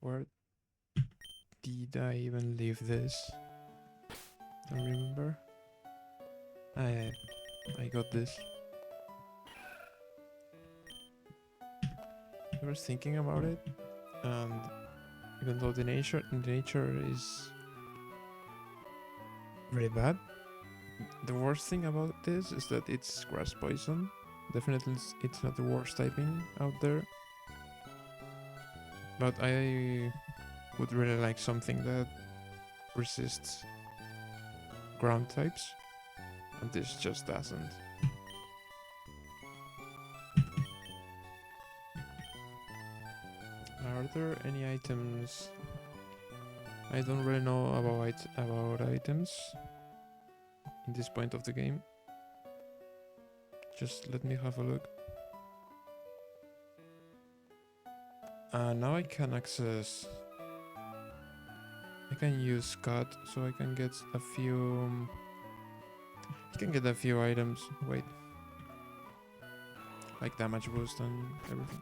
Where did I even leave this? Don't remember. I got this. I was thinking about it, and even though the nature is very bad, the worst thing about this is that it's grass poison. Definitely, it's not the worst typing out there. But I would really like something that resists ground types, and this just doesn't. Are there any items? I don't really know about items in this point of the game. Just let me have a look. Now I can access. I can use cut, so I can get a few. I can get a few items. Wait, like damage boost and everything.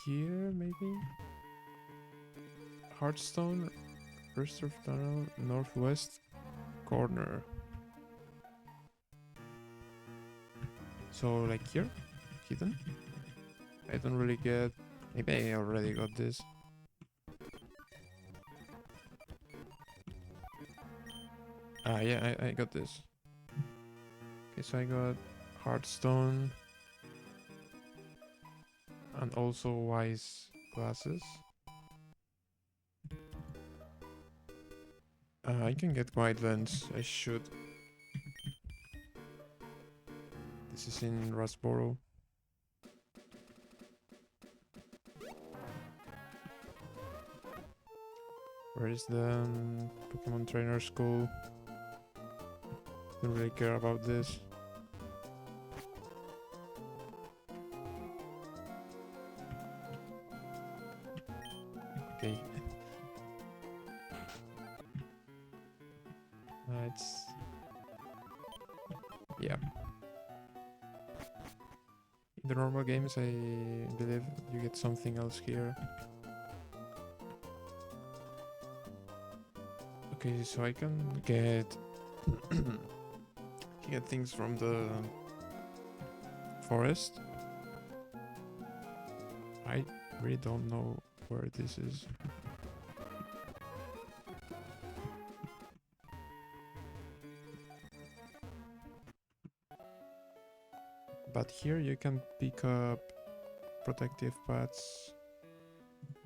Here maybe. Hearthstone, Reserve Tunnel, northwest corner. So like here, hidden. I don't really get. Maybe I already got this. Yeah, I got this. Okay, so I got Hearthstone and also Wise glasses. I can get Wide Lens. I should. This is in Rasboro. Where is the Pokemon Trainer School? Don't really care about this. Okay. It's... Yeah. In the normal games, I believe you get something else here. Okay, so I can get... get things from the forest. I really don't know where this is. But here you can pick up protective pads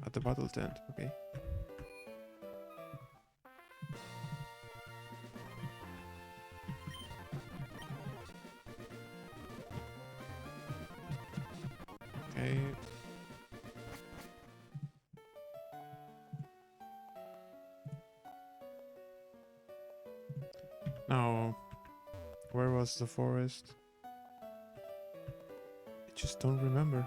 at the battle tent, okay? Okay. Now, where was the forest? I just don't remember.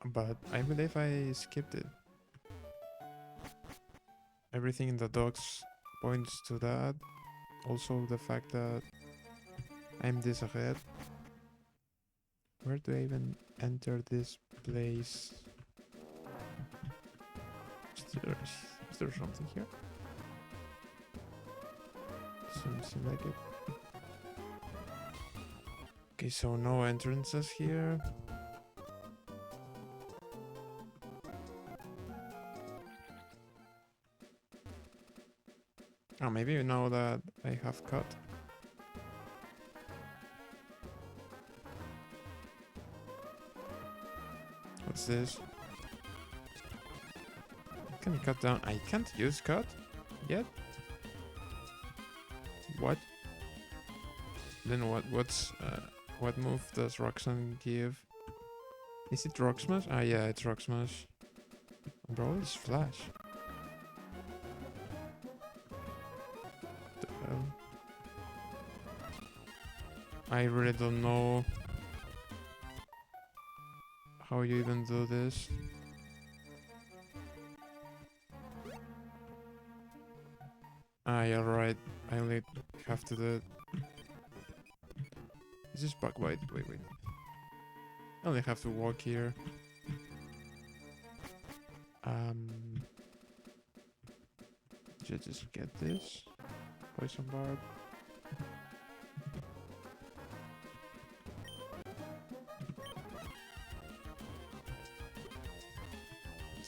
But I believe I skipped it. Everything in the docs points to that. Also the fact that I'm this ahead. Where do I even enter this place? Is there something here? Doesn't seem like it. Okay, so no entrances here. Oh, maybe now that I have cut. What's this? Can you cut down? I can't use cut yet. What? Then what move does Roxanne give? Is it Rock Smash? Ah, yeah, it's Rock Smash. Bro, it's Flash. The hell? I really don't know how you even do this. Ah, yeah, right. I only have to do it. Is this bug bite? Wait. I only have to walk here. Just get this. Poison barb.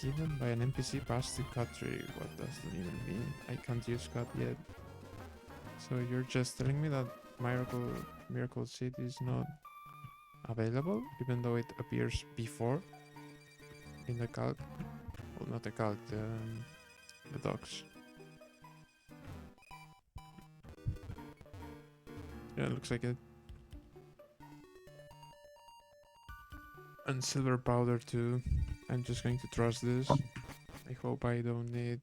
Given by an NPC past the cut tree. What does that even mean? I can't use cut yet. So you're just telling me that Miracle Seed is not available, even though it appears before in the calc? Well, not the calc, the docs. Yeah, it looks like it. And silver powder too. I'm just going to trust this. I hope I don't need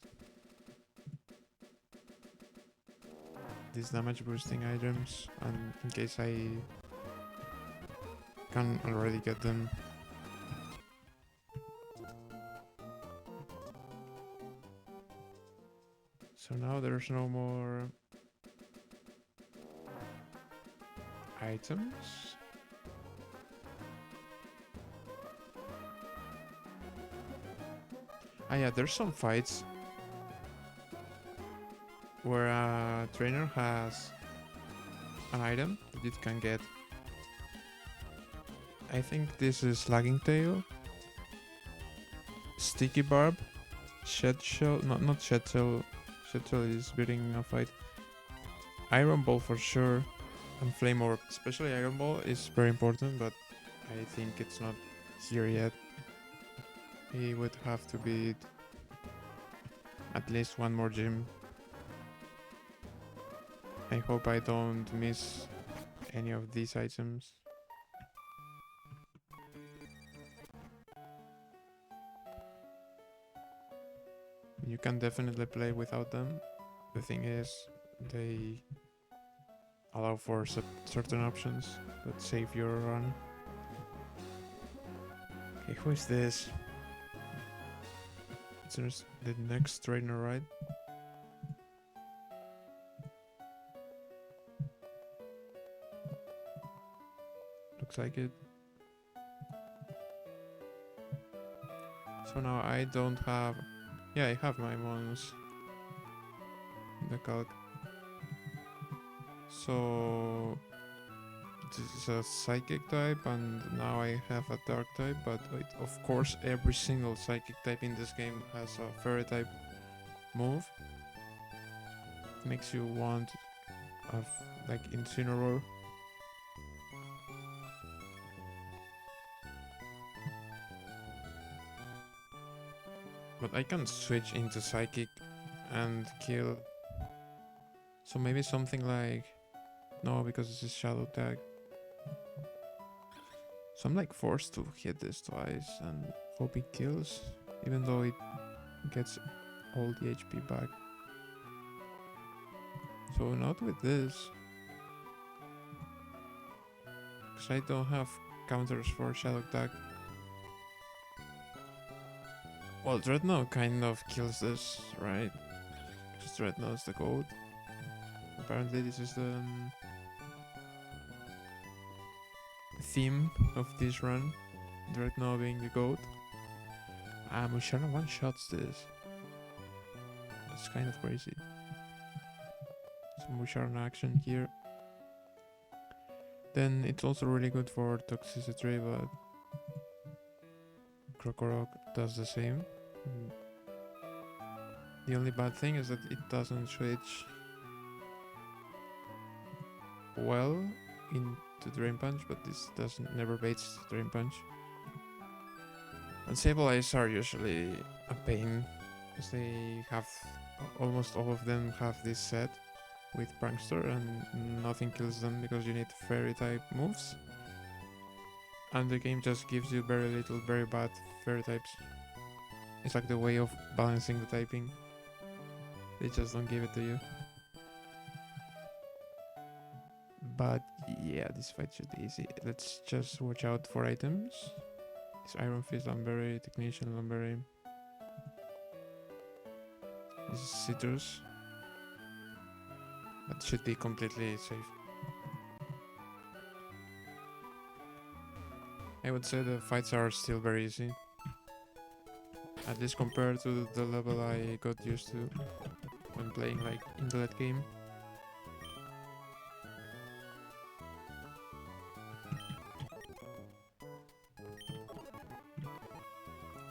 these damage boosting items, and in case I can already get them. So now there's no more items. Ah yeah, there's some fights where a trainer has an item that it can get. I think this is Lagging Tail, Sticky Barb, Shed Shell, not Shed Shell. Shed Shell is beating a fight. Iron Ball for sure, and Flame Orb. Especially Iron Ball is very important, but I think it's not here yet. He would have to beat at least one more gym. I hope I don't miss any of these items. You can definitely play without them. The thing is, they allow for certain options that save your run. Okay, who is this? It's the next trainer, right? Looks like it. So now I don't have... Yeah, I have my mons in the calc. So this is a psychic type, and now I have a dark type, but of course every single psychic type in this game has a fairy type move. It makes you want like Incineroar. But I can switch into psychic and kill. So maybe something like... No, because this is shadow tag. So I'm like forced to hit this twice and hope it kills, even though it gets all the HP back. So not with this, because I don't have counters for shadow tag. Well, Dreadnought kind of kills this, right? Because Dreadnought's the goat. Apparently this is the theme of this run, Dreadnought being the goat. Musharna one-shots this. That's kind of crazy. Some Musharna action here. Then it's also really good for toxicity, but Krokorok does the same. The only bad thing is that it doesn't switch well into Drain Punch, but this never baits Drain Punch. And Sable Eyes are usually a pain, because they have... almost all of them have this set with Prankster, and nothing kills them because you need fairy type moves. And the game just gives you very little, very bad fairy types. It's like the way of balancing the typing. They just don't give it to you. But yeah, this fight should be easy. Let's just watch out for items. This Iron Fist, Lumberry, Technician, Lumberry. This is Citrus. That should be completely safe. I would say the fights are still very easy. At least compared to the level I got used to when playing like in the late game.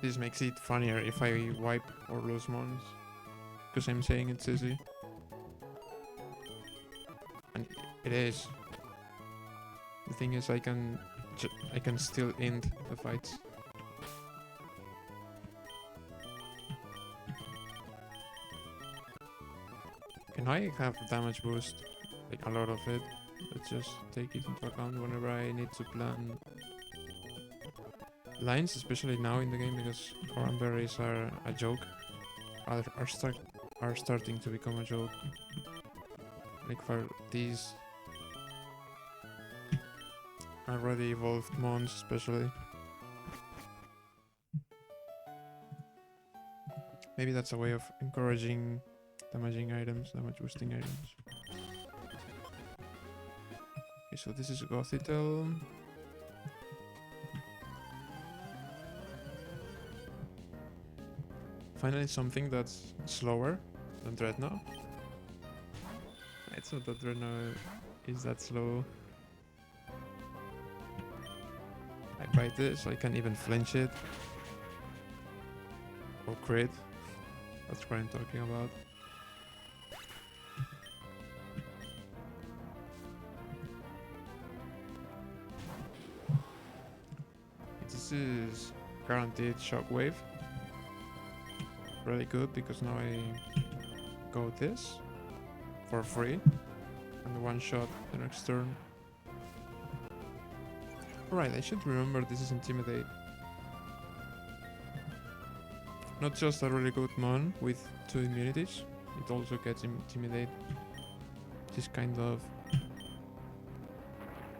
This makes it funnier if I wipe or lose mons, because I'm saying it's easy. And it is. The thing is, I can still end the fights. Can I have damage boost? Like a lot of it. Let's just take it into account whenever I need to plan lines, especially now in the game, because cranberries are a joke. Are starting to become a joke. Like for these already evolved mons, especially. Maybe that's a way of encouraging damage boosting items. Okay, so this is Gothitel. Finally something that's slower than Dreadnought. It's not that Dreadnought is that slow. I bite this, I can't even flinch it. Or crit. That's what I'm talking about. This is guaranteed shockwave. Really good because now I go this for free and one shot the next turn. Alright, I should remember this is Intimidate. Not just a really good mon with 2 immunities, it also gets Intimidate. Which is kind of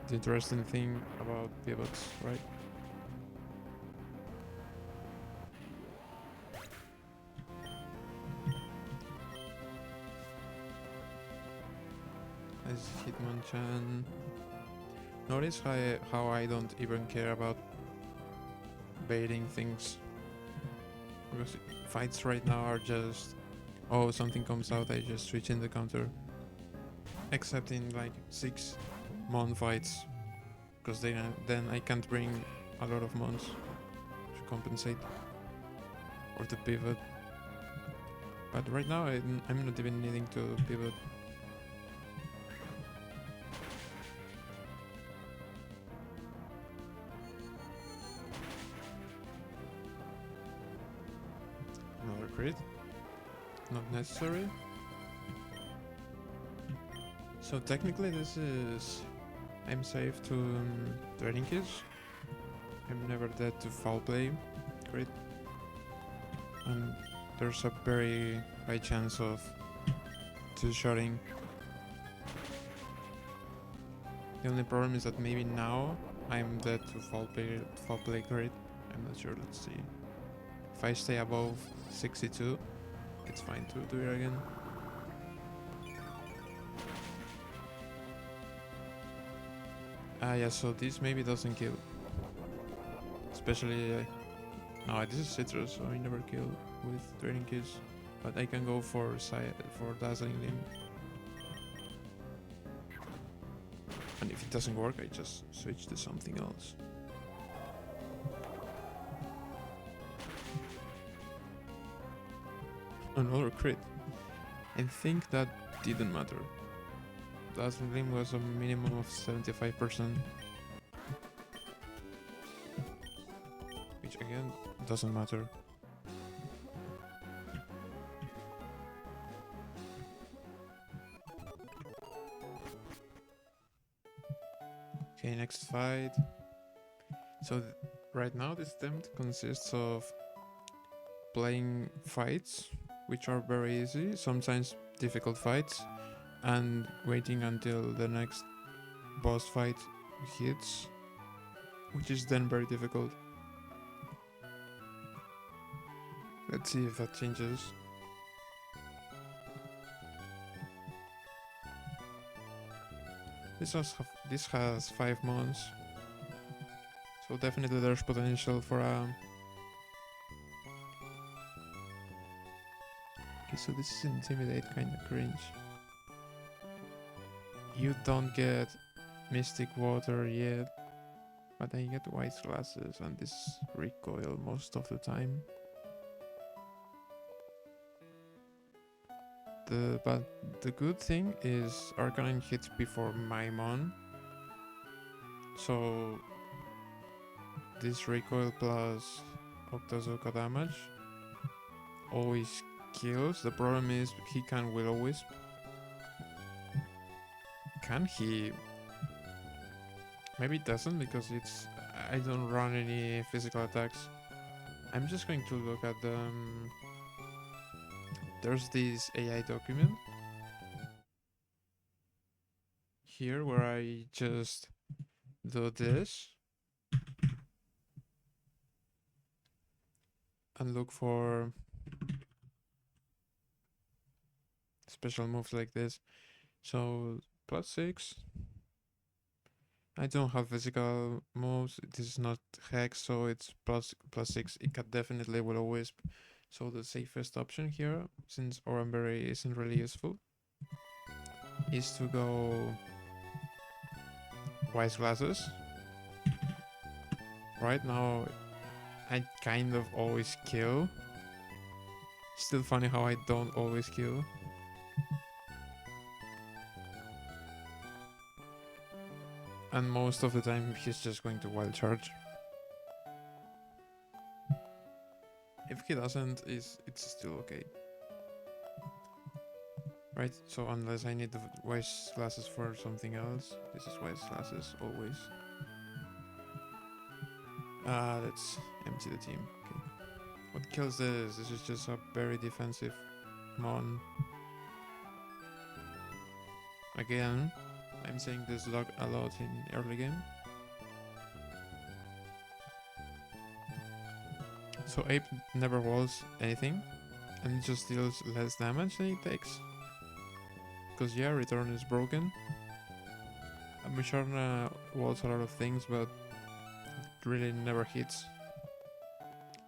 the interesting thing about pivots, right? Let's Hitmonchan. Notice how I don't even care about baiting things. Because fights right now are just, oh, something comes out, I just switch in the counter. Except in like 6 mon fights. Because then I can't bring a lot of mons to compensate. Or to pivot. But right now I'm not even needing to pivot. Another crit. Not necessary. So technically this is... I'm safe to Training Keys. I'm never dead to Foul Play. Crit. And there's a very high chance of 2-shotting. The only problem is that maybe now I'm dead to Foul Play crit. I'm not sure, let's see. If I stay above 62, it's fine to do it again. Yeah, so this maybe doesn't kill. Especially... no, this is Citrus, so I never kill with Training Keys. But I can go for Dazzling Limb. And if it doesn't work, I just switch to something else. Another crit. I think that didn't matter. Dazzling Limb was a minimum of 75%. Which again, doesn't matter. Okay, next fight. So right now this attempt consists of playing fights, which are very easy, sometimes difficult fights, and waiting until the next boss fight hits, which is then very difficult. Let's see if that changes. This has 5 months, So definitely there's potential for a... Okay, so this is Intimidate, kinda cringe. You don't get Mystic Water yet, but I get Wise Glasses and this recoil most of the time. But the good thing is Arcanine hits before Maimon, so this recoil plus Octazooka damage always kills. The problem is he can Will-O-Wisp. Can he? Maybe it doesn't because it's... I don't run any physical attacks. I'm just going to look at the... there's this AI document here where I just do this and look for special moves like this. So +6. I don't have physical moves. This is not Hex, so it's +6. It can definitely Will-O-Wisp. So the safest option here, since Oranberry isn't really useful, is to go Wise Glasses. Right now, I kind of always kill. Still funny how I don't always kill. And most of the time he's just going to Wild Charge. If he doesn't, it's still okay. Right, so unless I need the Wise Glasses for something else, this is Wise Glasses always. Let's empty the team. Okay. What kills this? This is just a very defensive Mon. Again, I'm saying this a lot in early game. So Ape never walls anything, and it just deals less damage than it takes. Because yeah, Return is broken. Musharna walls a lot of things, but it really never hits.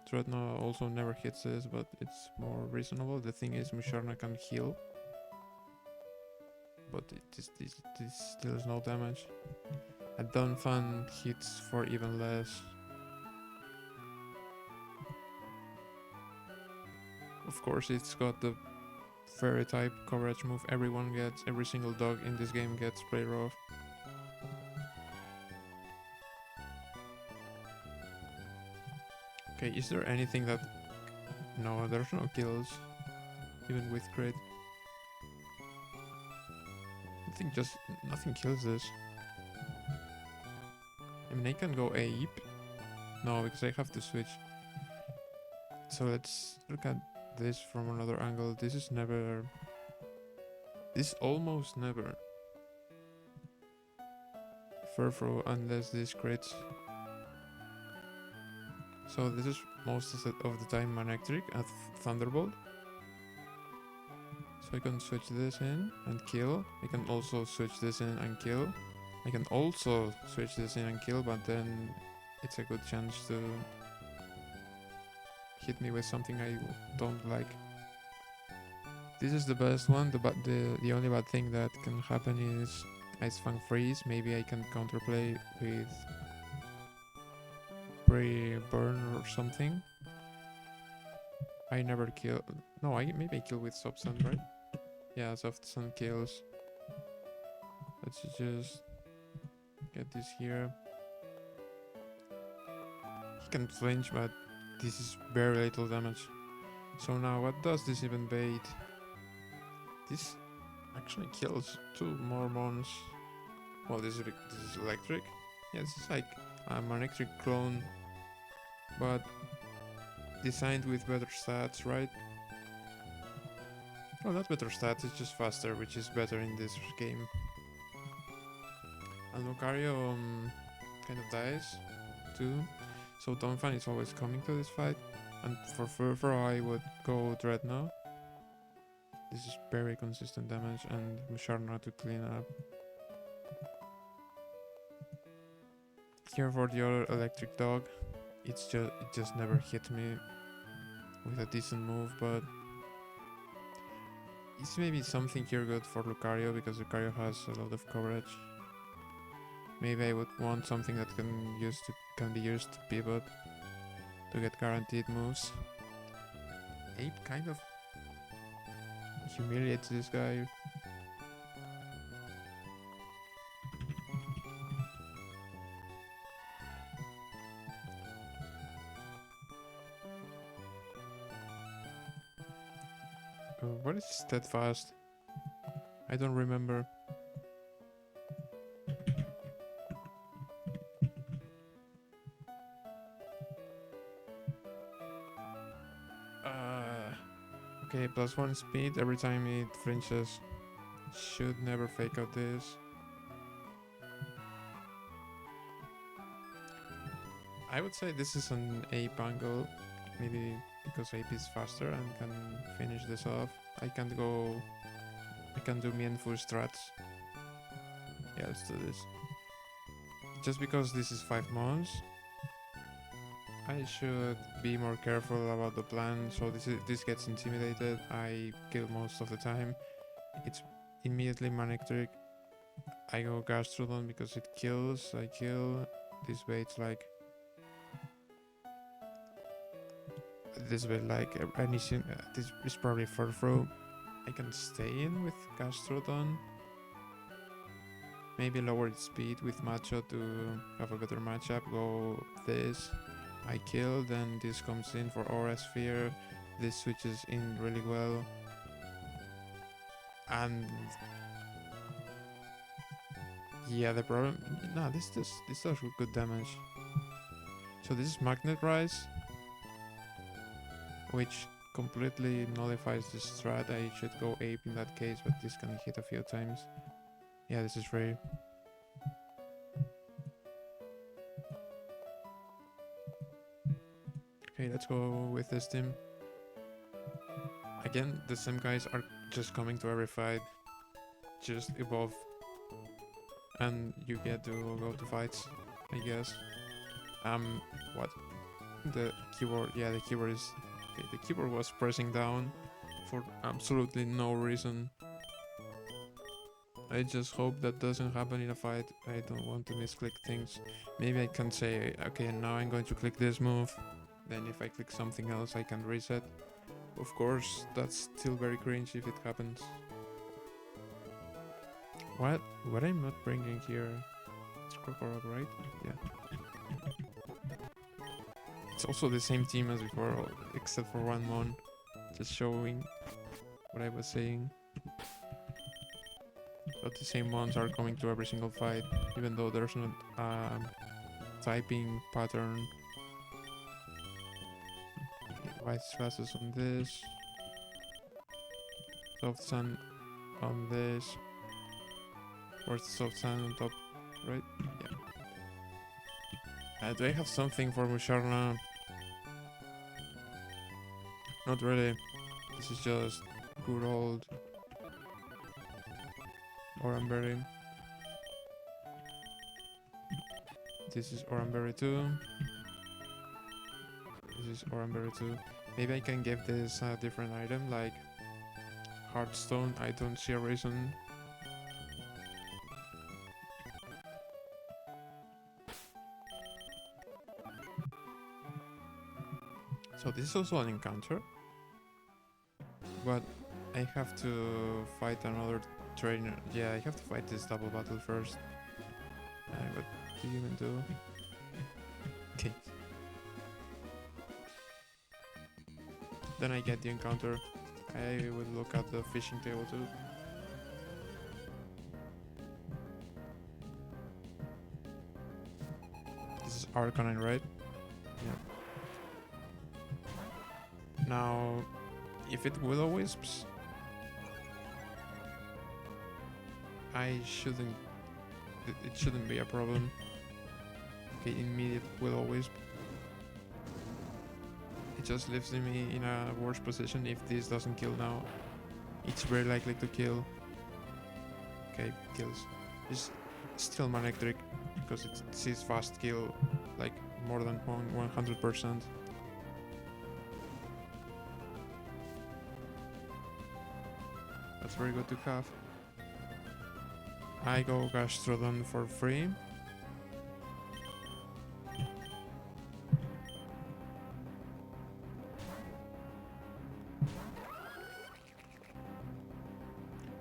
Dreadnought also never hits this, but it's more reasonable. The thing is, Musharna can heal, but this deals no damage. A Dunfan hits for even less. Of course, it's got the fairy type coverage move everyone gets. Every single dog in this game gets Spray Rough. Okay, is there anything that... No, there's no kills. Even with crit. I think just nothing kills this. I mean, I can go Ape. No, because I have to switch. So let's look at this from another angle. This is never... This almost never Furfro unless this crits. So this is most of the time Manectric at Thunderbolt. So I can switch this in and kill. I can also switch this in and kill. I can also switch this in and kill, but then it's a good chance to hit me with something I don't like. This is the best one. The only bad thing that can happen is Ice Fang Freeze. Maybe I can counterplay with Burn or something. I never kill. No, maybe I kill with Soft Sand, right? Yeah, Soft Sand kills. Let's just get this here. He can flinch, but this is very little damage. So now, what does this even bait? This actually kills 2 more Mons. Well, this is electric. Yeah, this is like a Manectric clone, but designed with better stats, right? Well, not better stats, it's just faster, which is better in this game. And Lucario kind of dies too, so Donphan is always coming to this fight. And for Furfur, I would go Dreadnought. This is very consistent damage, and Musharna to clean up. Here for the other electric dog, it just never hit me with a decent move, but it's maybe something here good for Lucario because Lucario has a lot of coverage. Maybe I would want something that can be used to pivot to get guaranteed moves. Ape kind of humiliates this guy. What is steadfast? I don't remember. Okay, +1 speed every time it flinches. Should never fake out this. I would say this is an Ape angle. Maybe because Ape is faster and can finish this off. I can do Mienfu strats. Yeah, let's do this. Just because this is 5 months, I should be more careful about the plan. So this gets intimidated. I kill most of the time. It's immediately Manic Trick. I go Gastrodon because it kills. I kill. This waits like this way, like anything. This is probably fur throw. I can stay in with Gastrodon. Maybe lower its speed with Macho to have a better matchup. Go this. I kill, then this comes in for Aura Sphere. This switches in really well. And yeah, the problem. No, this does good damage. So this is Magnet Rise, which completely nullifies the strat. I should go Ape in that case, but this can hit a few times. Yeah, this is free. Okay, let's go with this team. Again, the same guys are just coming to every fight. Just evolve. And you get to go to fights, I guess. What? The keyboard, yeah, the keyboard is... Okay, the keyboard was pressing down for absolutely no reason. I just hope that doesn't happen in a fight. I don't want to misclick things. Maybe I can say, okay, now I'm going to click this move. Then if I click something else, I can reset. Of course, that's still very cringe if it happens. What I'm not bringing here? It's Krokorok, right? Yeah. It's also the same team as before, except for Run&Bun. Just showing what I was saying. But the same ones are coming to every single fight, even though there's not typing pattern. White classes on this. Soft Sand on this. Where's the Soft Sand on top? Right? Yeah. Do I have something for Musharna? Not really. This is just good old Oranberry. This is Oranberry 2. This is Oranberry 2. Maybe I can give this a different item like Heartstone. I don't see a reason. So this is also an encounter. But I have to fight another trainer. Yeah, I have to fight this double battle first. What do you even do? Okay. Then I get the encounter. I would look at the fishing table too. This is Arcanine, right? Yeah. Now, if it Will-O-Wisps, it shouldn't be a problem. Okay, immediate Will-O-Wisp. It just leaves me in a worse position if this doesn't kill now. It's very likely to kill. Okay, kills. It's still Manic Trick. because it sees fast kill like more than 100%. That's very good to have. I go Gastrodon for free.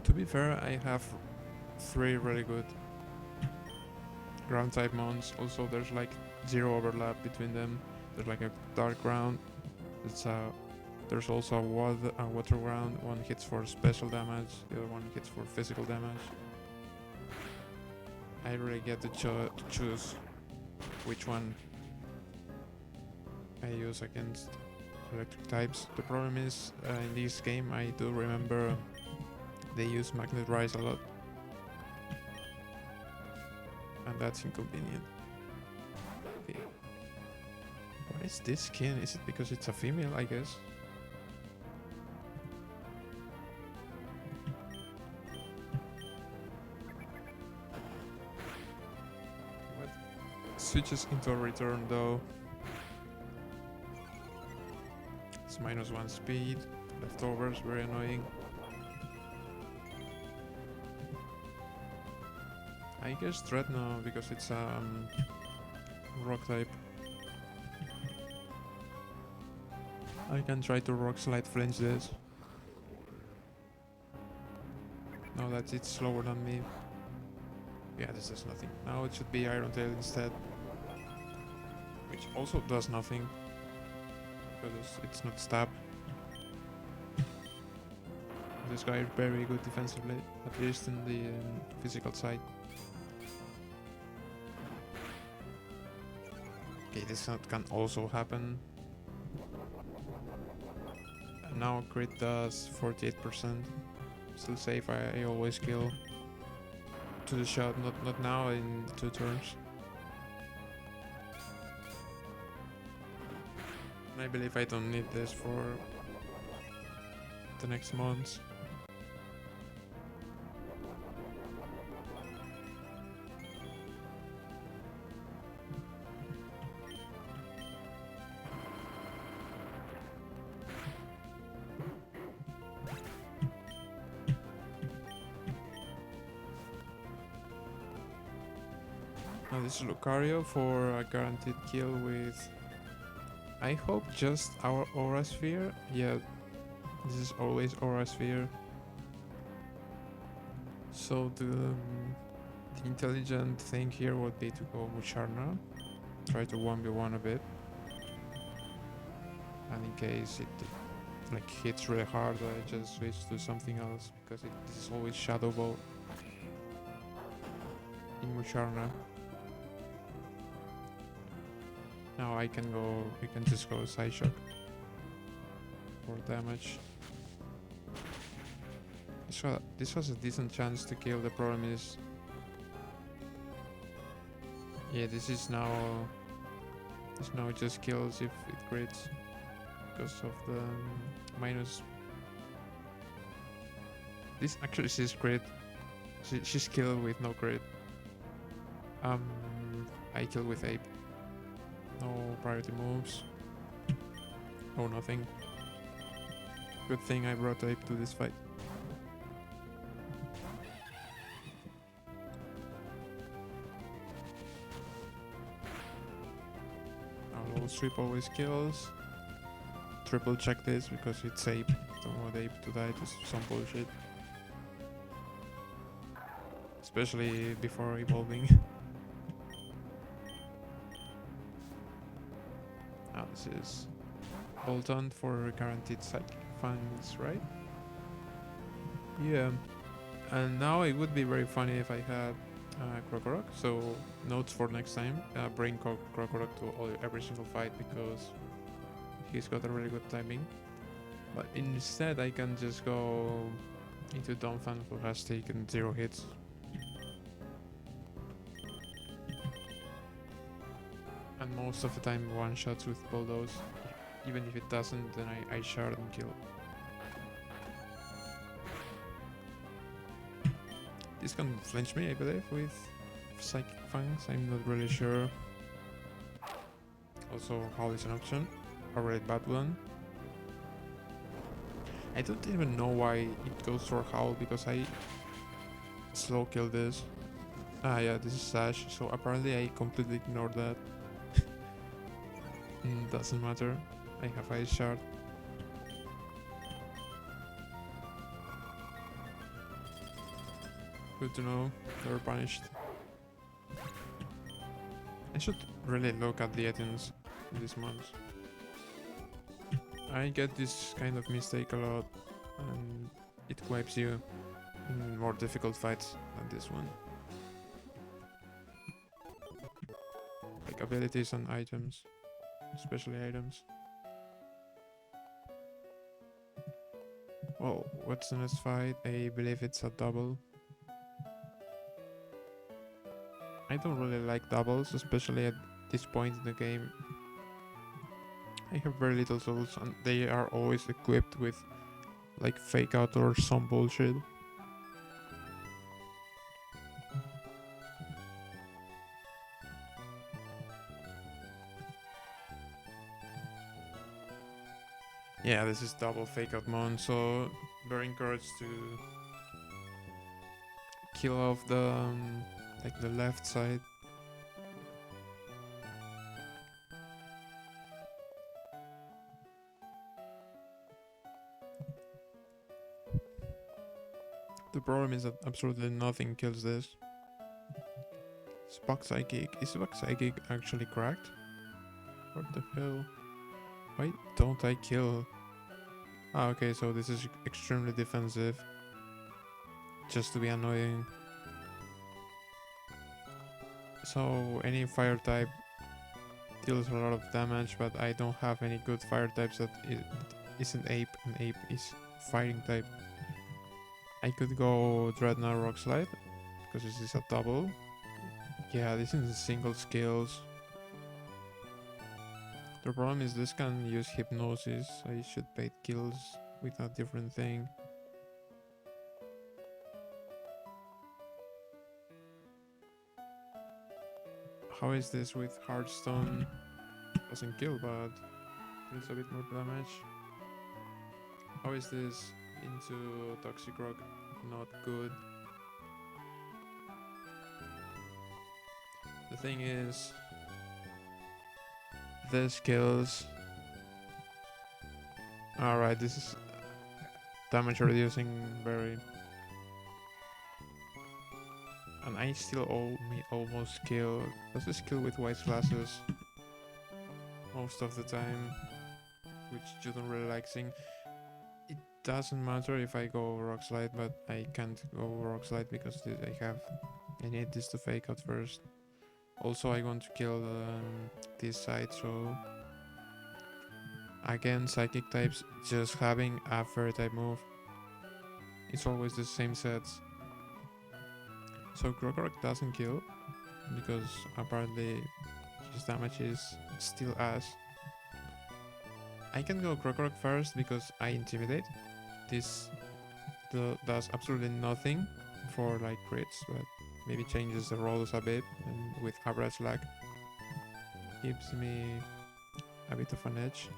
To be fair, I have 3 really good ground type mons. Also, there's like 0 overlap between them. There's like a dark ground. There's also a water ground. One hits for special damage, the other one hits for physical damage. I really get to choose which one I use against electric types. The problem is, in this game, I do remember they use Magnet Rise a lot, and that's inconvenient. Okay. What is this skin? Is it because it's a female, I guess? What? Switches into a return though. It's -1 speed. Leftovers, very annoying. I guess Dreadnought because it's rock type. I can try to rock slide flinch this. No, that's it's slower than me. Yeah, this does nothing. Now it should be Iron Tail instead, which also does nothing because it's not stab. This guy is very good defensively, at least in the physical side. Okay, this can also happen. And now crit does 48%. Still safe, I always kill to the shot, not now, in 2 turns. And I believe I don't need this for the next months. Now this is Lucario for a guaranteed kill with, I hope, just our Aura Sphere. Yeah, this is always Aura Sphere. So the intelligent thing here would be to go Musharna, try to 1v1 a bit, and in case it like hits really hard, I just switch to something else because this is always Shadow Ball in Musharna. Now we can just go Psyshock for damage. This has a decent chance to kill. The problem is, yeah, this now just kills if it crits because of the minus. This actually is crit. She's killed with no crit. I kill with Ape. No priority moves. Oh, nothing. Good thing I brought Ape to this fight. Now low sweep always kills. Triple check this because it's Ape. Don't want Ape to die to some bullshit. Especially before evolving. This is Bolton for guaranteed psychic fangs, right? Yeah. And now it would be very funny if I had Krokorok. So notes for next time: bring Krokorok to every single fight because he's got a really good timing. But instead, I can just go into Donphan, who has taken 0 hits. And most of the time one shots with Bulldoze. Even if it doesn't, then I shard and kill. This can flinch me, I believe, with Psychic Fangs, I'm not really sure. Also, Howl is an option. A red bad one. I don't even know why it goes for Howl because I slow kill this. Ah yeah, this is Sash, so apparently I completely ignored that. Doesn't matter. I have Ice Shard. Good to know. They were punished. I should really look at the items in these months. I get this kind of mistake a lot, and it wipes you in more difficult fights than this one. Like abilities and items, especially items. Well, what's the next fight? I believe it's a double. I don't really like doubles, especially at this point in the game. I have very little souls and they are always equipped with like fake out or some bullshit. Yeah, this is double fake out mon, so very encouraged to kill off the like the left side. The problem is that absolutely nothing kills this. Spark Psychic. Is Spark Psychic actually cracked? What the hell? Why don't I kill? Ah, okay, so this is extremely defensive. Just to be annoying. So any fire type deals a lot of damage, but I don't have any good fire types that isn't Ape, and Ape is fighting type. I could go Dreadnought Rock Slide, because this is a double. Yeah, this is single skills. The problem is this can use Hypnosis. I should bait kills with a different thing. How is this with Hearthstone? Doesn't kill, but deals a bit more damage. How is this into Toxic Rock? Not good. The thing is, this kills. Alright, this is damage reducing very. And I still almost kill. Does this kill with white glasses? Most of the time, which you don't really like seeing. It doesn't matter if I go Rock Slide, but I can't go Rock Slide because I need this to fake out first. Also, I want to kill this side, so again, Psychic types just having a Fairy type move. It's always the same sets. So Krokorok doesn't kill because apparently his damage is still ass. I can go Krokorok first because I Intimidate. This does absolutely nothing for like crits, but maybe changes the rolls a bit, and with average lag gives me a bit of an edge.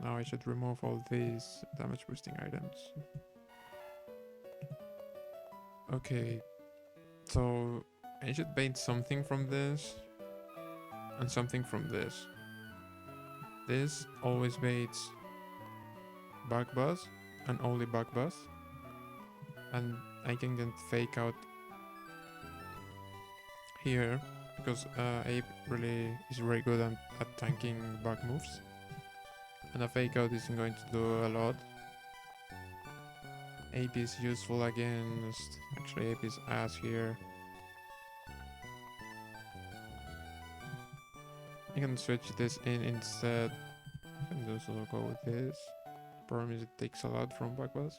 Now I should remove all these damage boosting items. Okay, so I should bait something from this and something from this. This always baits back buzz and only back buzz, and I can get fake out here because Ape really is very good at tanking back moves, and a fake out isn't going to do a lot. Ape is useful against. Actually, Ape is ass here. I can switch this in instead. I can also go with this. Problem is it takes a lot from backbuzz.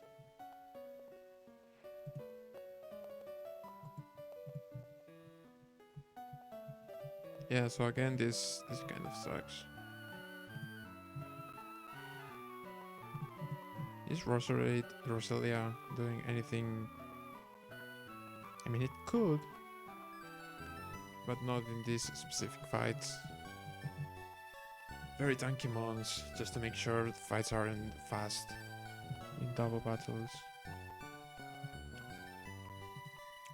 Yeah, so again this kind of sucks. Is Rosalia doing anything I mean, it could, but not in these specific fights. Very tanky mons, just to make sure the fights aren't fast in double battles.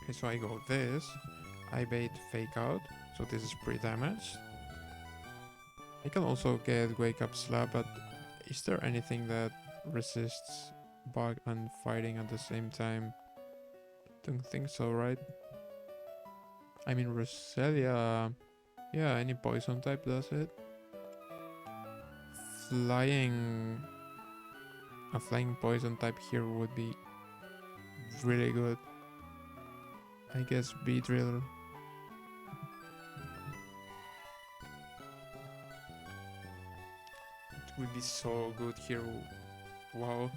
Okay, so I go this. I bait fake out, so this is pre-damaged. I can also get wake up slap, but is there anything that resists bug and fighting at the same time? Don't think so, right? I mean, Roselia, yeah, any poison type does it. A flying poison type here would be really good. I guess Beedrill. It would be so good here. Wow.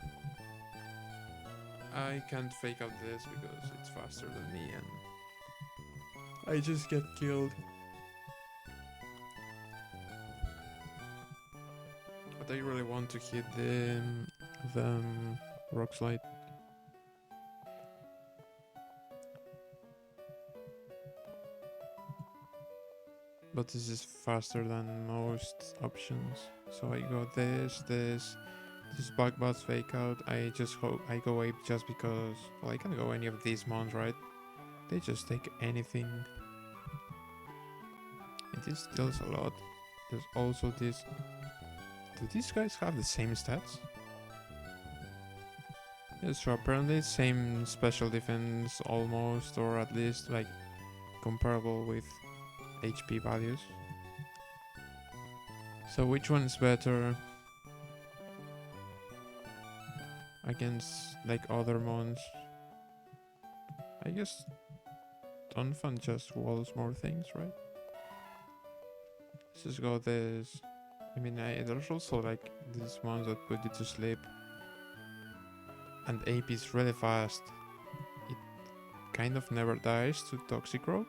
I can't fake out this because it's faster than me and I just get killed. But I really want to hit the rock slide. But this is faster than most options. So I got this bug bots fake out. I just hope I go ape just because, well, I can go any of these mons, right? They just take anything. And this deals a lot. There's also this. Do these guys have the same stats? Yes, so apparently same special defense almost, or at least like comparable with HP values. So which one's better against like other mons? I guess Donphan just walls more things, right? Let's just go this. I mean, there's also like these ones that put you to sleep. And AP is really fast. It kind of never dies to Toxic Rogue.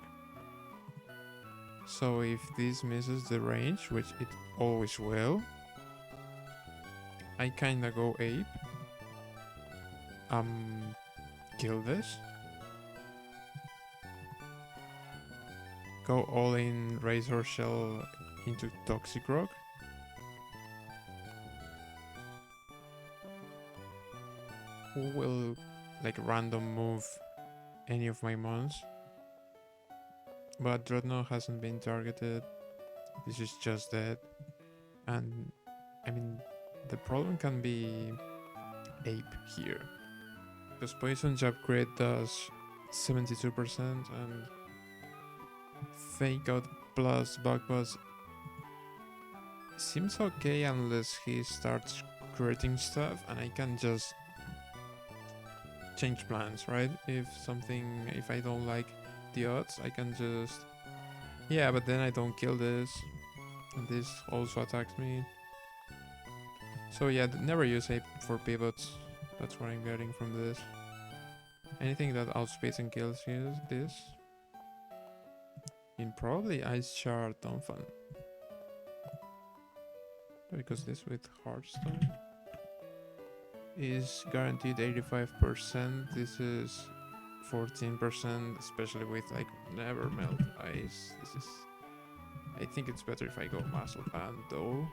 So if this misses the range, which it always will, I kinda go ape. Kill this. Go all in Razor Shell into Toxic Rogue. Who will like random move any of my mons? But Dreadnought hasn't been targeted. This is just dead. And I mean, the problem can be ape here. Because Poison Jab Crit does 72% and Fake Out plus Bug Buzz seems okay unless he starts critting stuff and I can just change plans, right? If I don't like the odds, I can just... Yeah, but then I don't kill this. And this also attacks me. So yeah, never use ape for pivots. That's what I'm getting from this. Anything that outspeeds and kills this. In probably Ice Shard Donphan. Because this with Hearthstone is guaranteed 85%. This is 14%, especially with like never melt ice. This is... I think it's better if I go Muscle Band though.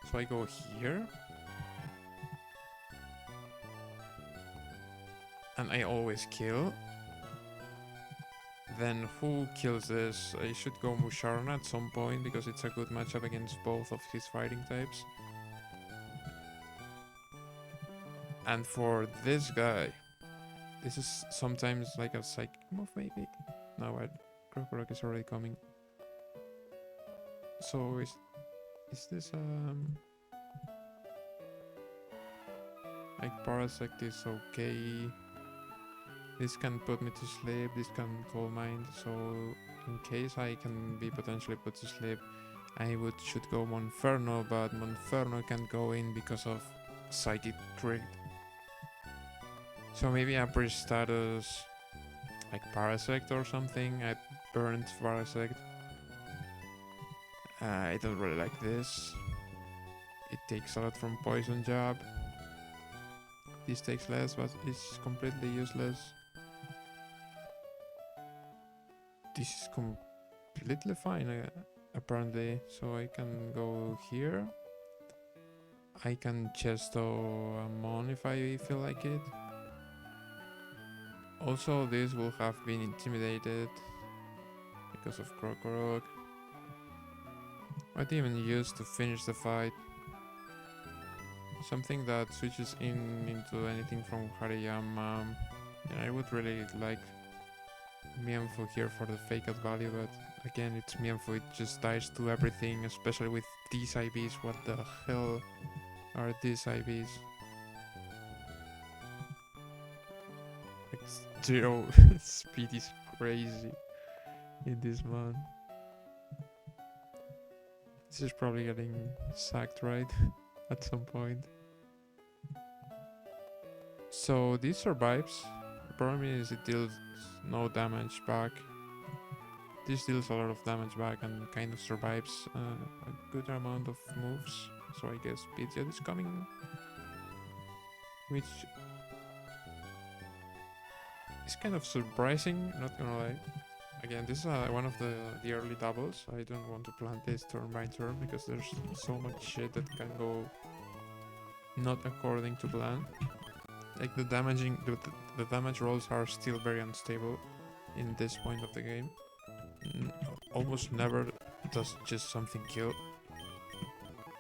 So I go here. And I always kill. Then who kills this? I should go Musharna at some point because it's a good matchup against both of his fighting types. And for this guy, this is sometimes like a psychic move maybe? No, what? Krokorok is already coming. So is this like Parasect is okay. This can put me to sleep, this can Cold Mind, so in case I can be potentially put to sleep, I should go Monferno, but Monferno can't go in because of Psychic Crit. So maybe a bridge status like Parasect or something. I burned Parasect. I don't really like this. It takes a lot from Poison Jab. This takes less, but it's completely useless. This is completely fine, apparently. So I can go here. I can chesto a mon if I feel like it. Also, this will have been intimidated because of Krokorok. What even use to finish the fight? Something that switches into anything from Hariyama. And I would really like Mienfoo here for the fake out value, but again, it's Mienfoo, it just dies to everything, especially with these IVs. What the hell are these IVs? Like, 0 speed is crazy in this man. This is probably getting sacked, right? At some point. So this survives. The problem is it deals no damage back. This deals a lot of damage back and kind of survives a good amount of moves. So I guess Pidgeot is coming. Which is kind of surprising, not gonna lie. Again, this is one of the early doubles. I don't want to plan this turn by turn because there's so much shit that can go not according to plan. Like the damage rolls are still very unstable in this point of the game. Almost never does just something kill.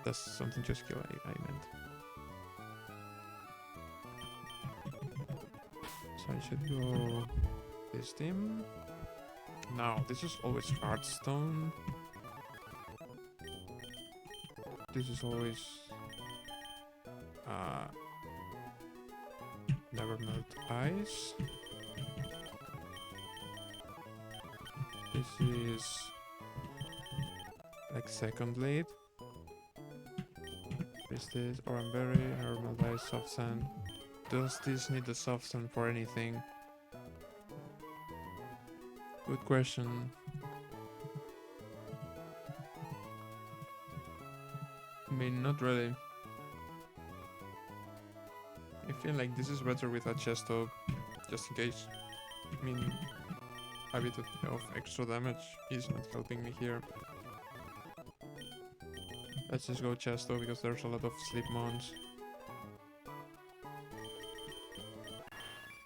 Does something just kill, I meant. So I should go this team. Now, this is always Hearthstone. This is always Never Melt Ice. This is like second lead. Is this Oranberry, Never Melt Ice, Soft Sand? Does this need the Soft Sand for anything? Good question. I mean, not really. I feel like this is better with a Chesto, just in case. I mean, a bit of extra damage is not helping me here. Let's just go Chesto because there's a lot of sleep mons.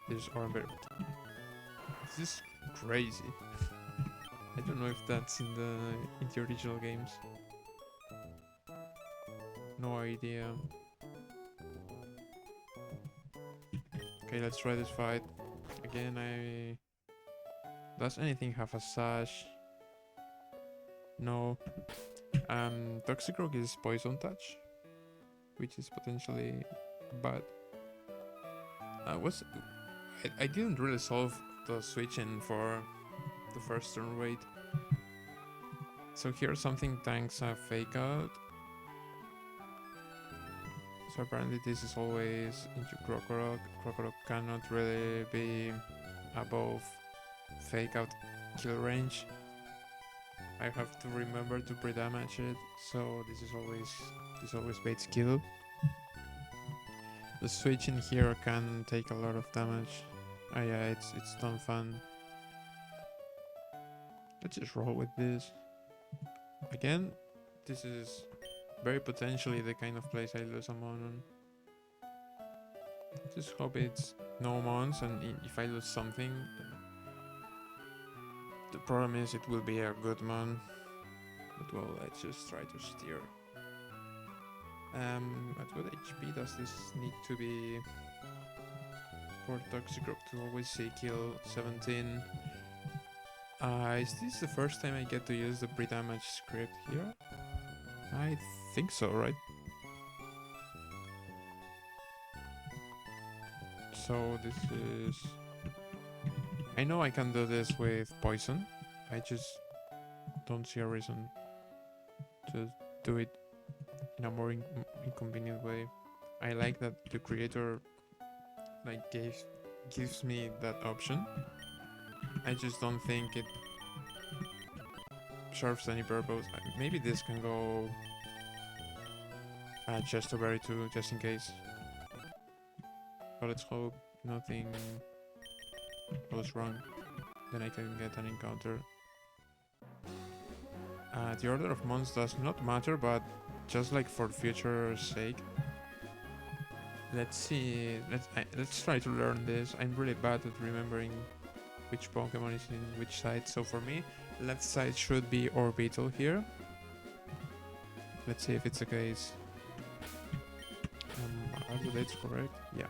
This is Oranberry. This is crazy. I don't know if that's in the original games. No idea. Okay, let's try this fight. Again, does anything have a sash? No. Toxicroak is Poison Touch, which is potentially bad. I didn't really solve the switching for the first turn wait. So here something tanks a fake out. So apparently this is always into Krokorok. Krokorok cannot really be above fake out kill range. I have to remember to pre-damage it, so this always baits kill. The switch in here can take a lot of damage. Oh yeah, it's done fun. Let's just roll with this. Again, this is very potentially the kind of place I lose a mon on. Just hope it's no mons, and if I lose something, the problem is it will be a good mon. But well, let's just try to steer. At what HP does this need to be for Toxicroak to always say kill? 17. Is this the first time I get to use the pre-damage script here? I think so, right? So this is... I know I can do this with poison. I just don't see a reason to do it in a more inconvenient way. I like that the creator like gives me that option. I just don't think it serves any purpose. Maybe this can go Chesto Berry too, just in case. But let's hope nothing goes wrong. Then I can get an encounter. The order of months does not matter, but just like for future sake. Let's see. Let's try to learn this. I'm really bad at remembering which Pokemon is in which side. So for me, left side should be Orbital here. Let's see if it's the case. Are the dates correct? Yeah.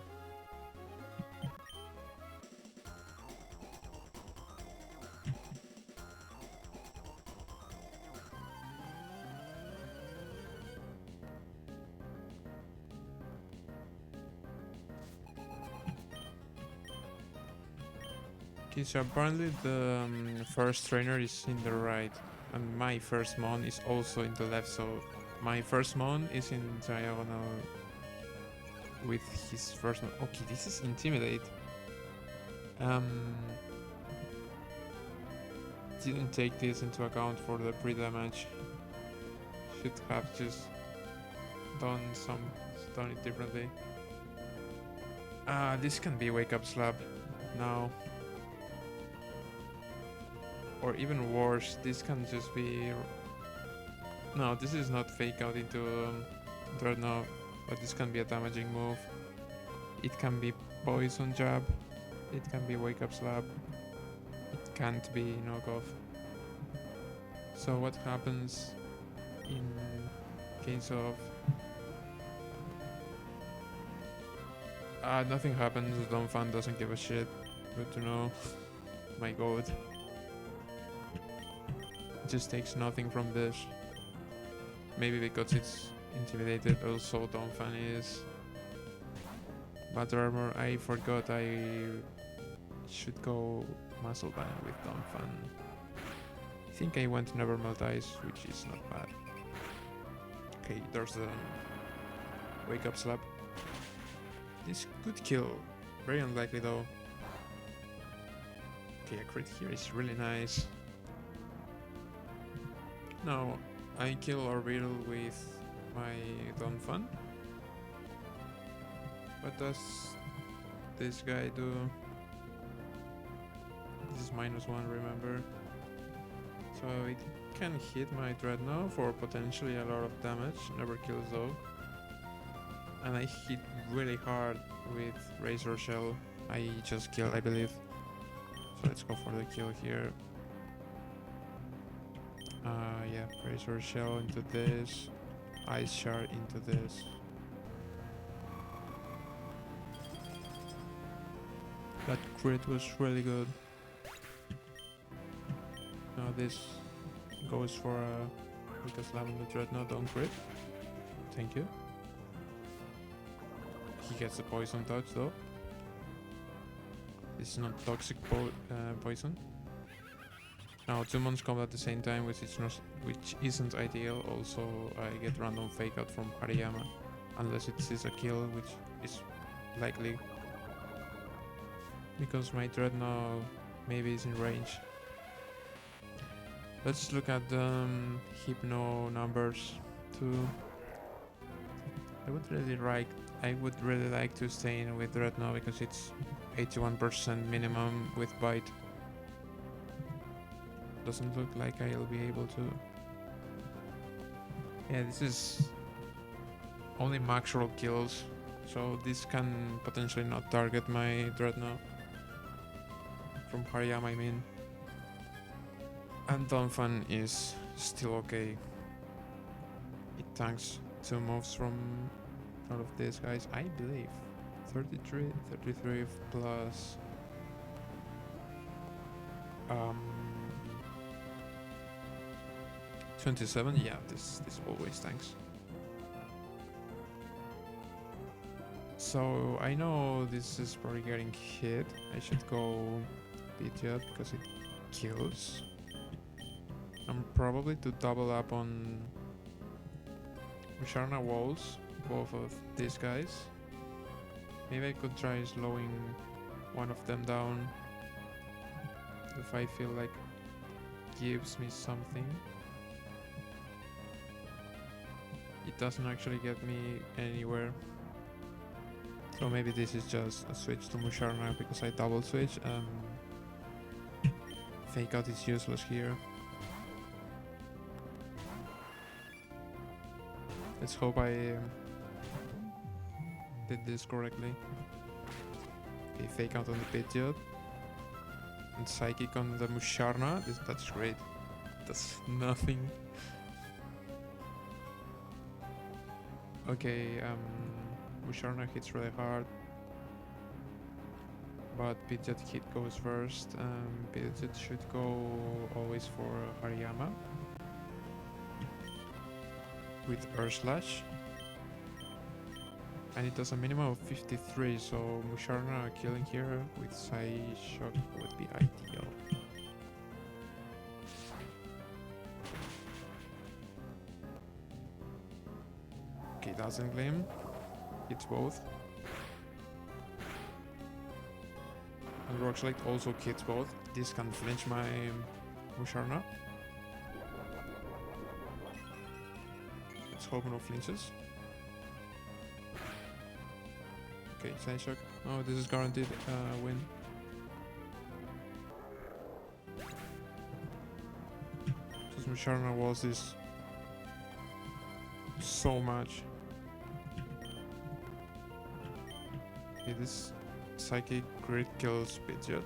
Okay, so apparently the first trainer is in the right, and my first mon is also in the left. So my first mon is in diagonal with his first mon. Okay, this is Intimidate. Didn't take this into account for the pre-damage. Should have just done it differently. This can be Wake Up Slap now. Or even worse, this can just be... No, this is not Fake Out into Dreadnought, but this can be a damaging move. It can be Poison Jab. It can be Wake Up Slap. It can't be Knockoff. So what happens in case of... nothing happens. Donphan doesn't give a shit. Good to know. My god. Just takes nothing from this. Maybe because it's intimidated. Also, Donphan is Battle Armor. I forgot I should go Muscle Band with Donphan. I think I went Never Melt Ice, which is not bad. Okay, there's the Wake Up Slap. This could kill. Very unlikely though. Okay, a crit here is really nice. Now, I kill Orbital with my Donphan. What does this guy do? This is -1, remember? So it can hit my Dreadnought for potentially a lot of damage. Never kills though. And I hit really hard with Razor Shell. I just killed, I believe. So let's go for the kill here. Yeah, Razor Shell into this, Ice Shard into this. That crit was really good. Now this goes for a Wake Up Slap on the Dreadnought, don't crit. Thank you. He gets the Poison Touch though. This is not toxic poison. Now 2 months come at the same time, which isn't ideal. Also, I get random Fake Out from Hariyama, unless it is a kill, which is likely because my Dreadnought maybe is in range. Let's look at the Hypno numbers too. I would really like to stay in with Dreadnought because it's 81% minimum with Bite. Doesn't look like I'll be able to. Yeah, this is only max roll kills, so this can potentially not target my Dreadnought. From Hariyama, I mean. And Donphan is still okay. It tanks 2 moves from all of these guys, I believe. 33 plus 27. Yeah, this always tanks. So I know this is probably getting hit. I should go Pidgeot because it kills. I'm probably to double up on Sharna Walls, both of these guys. Maybe I could try slowing one of them down if I feel like gives me something. It doesn't actually get me anywhere. So maybe this is just a switch to Musharna because I double switch. Fake out is useless here. Let's hope I did this correctly. Okay, fake out on the Pidgeot. And psychic on the Musharna. That's great. That's nothing. Okay, Musharna hits really hard. But Pidgeot hit goes first. Pidgeot should go always for Hariyama. With Earth Slash. And it does a minimum of 53, so Musharna killing here with Psyshock would be ideal. Okay, doesn't gleam. Hits both. And Rock Slide also hits both. This can flinch my Musharna. Let's hope no flinches. Okay, Psyshock. Oh, this is guaranteed win. Because Musharna was this so much. Okay, this Psychic Grid kills Pidgeot.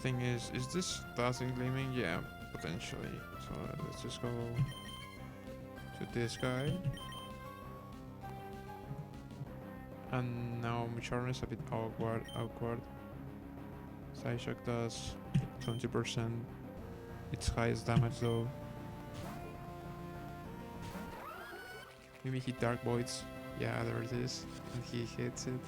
Thing is this Dazzling Gleaming? Yeah, potentially. So let's just go to this guy. And now Musharna is a bit awkward. Psyshock does 20%. Its highest damage though. Maybe he Dark Voids. Yeah, there it is. And he hits it.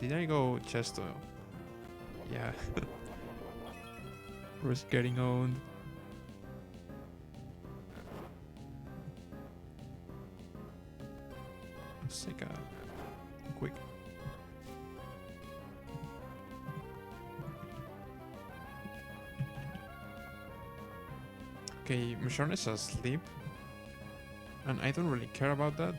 Did I go Chesto? Yeah. Was getting owned. Let's take a quick. Okay, Musharna is asleep. And I don't really care about that.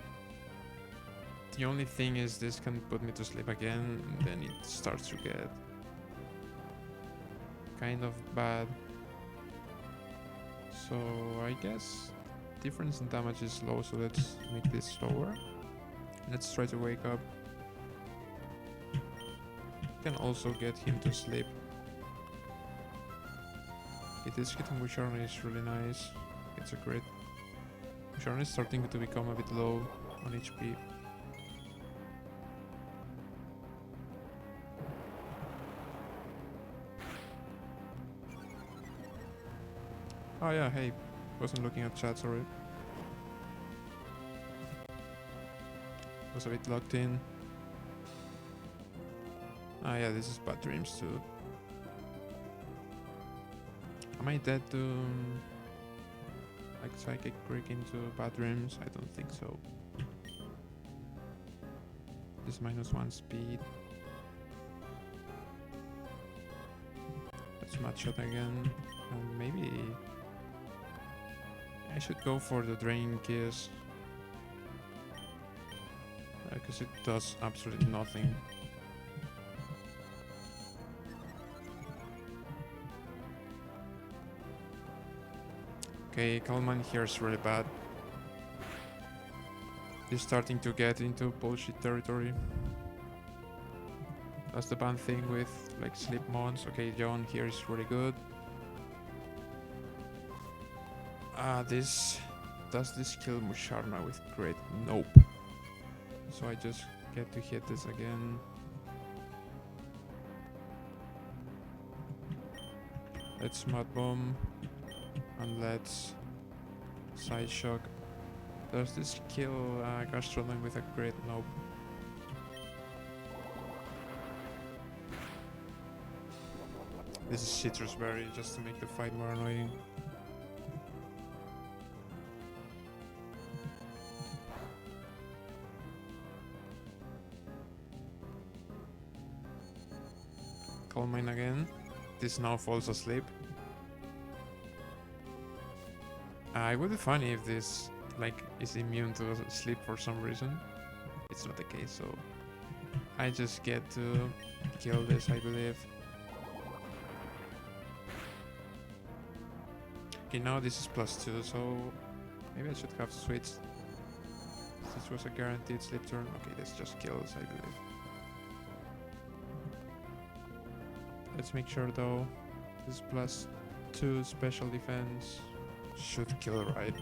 The only thing is this can put me to sleep again, and then it starts to get kind of bad. So I guess difference in damage is low, so let's make this slower. Let's try to wake up. Can also get him to sleep. Okay, this hit on Musharna is really nice. It's a crit. Musharna is starting to become a bit low on HP. Oh yeah, hey, wasn't looking at chat, sorry. Was a bit locked in. Ah yeah, this is Bad Dreams too. Am I dead to like Psychic Break into Bad Dreams? I don't think so. This -1 speed. Let's match shot again. And maybe I should go for the Draining Kiss. Because it does absolutely nothing. Okay, Calm Mind here is really bad. He's starting to get into bullshit territory. That's the bad thing with like sleep mons. Okay, John here is really good. Does this kill Musharna with crit? Nope. So I just get to hit this again. Let's Mud Bomb. And let's Side Shock. Does this kill Gastrodon with a crit? Nope. This is Citrus Berry just to make the fight more annoying. Calm Mind again. This now falls asleep. It would be funny if this like is immune to sleep for some reason. It's not the case, so I just get to kill this, I believe. Okay, now this is +2, so maybe I should have switched. This was a guaranteed sleep turn. Okay, this just kills, I believe. Let's make sure though. This +2 special defense should kill, right?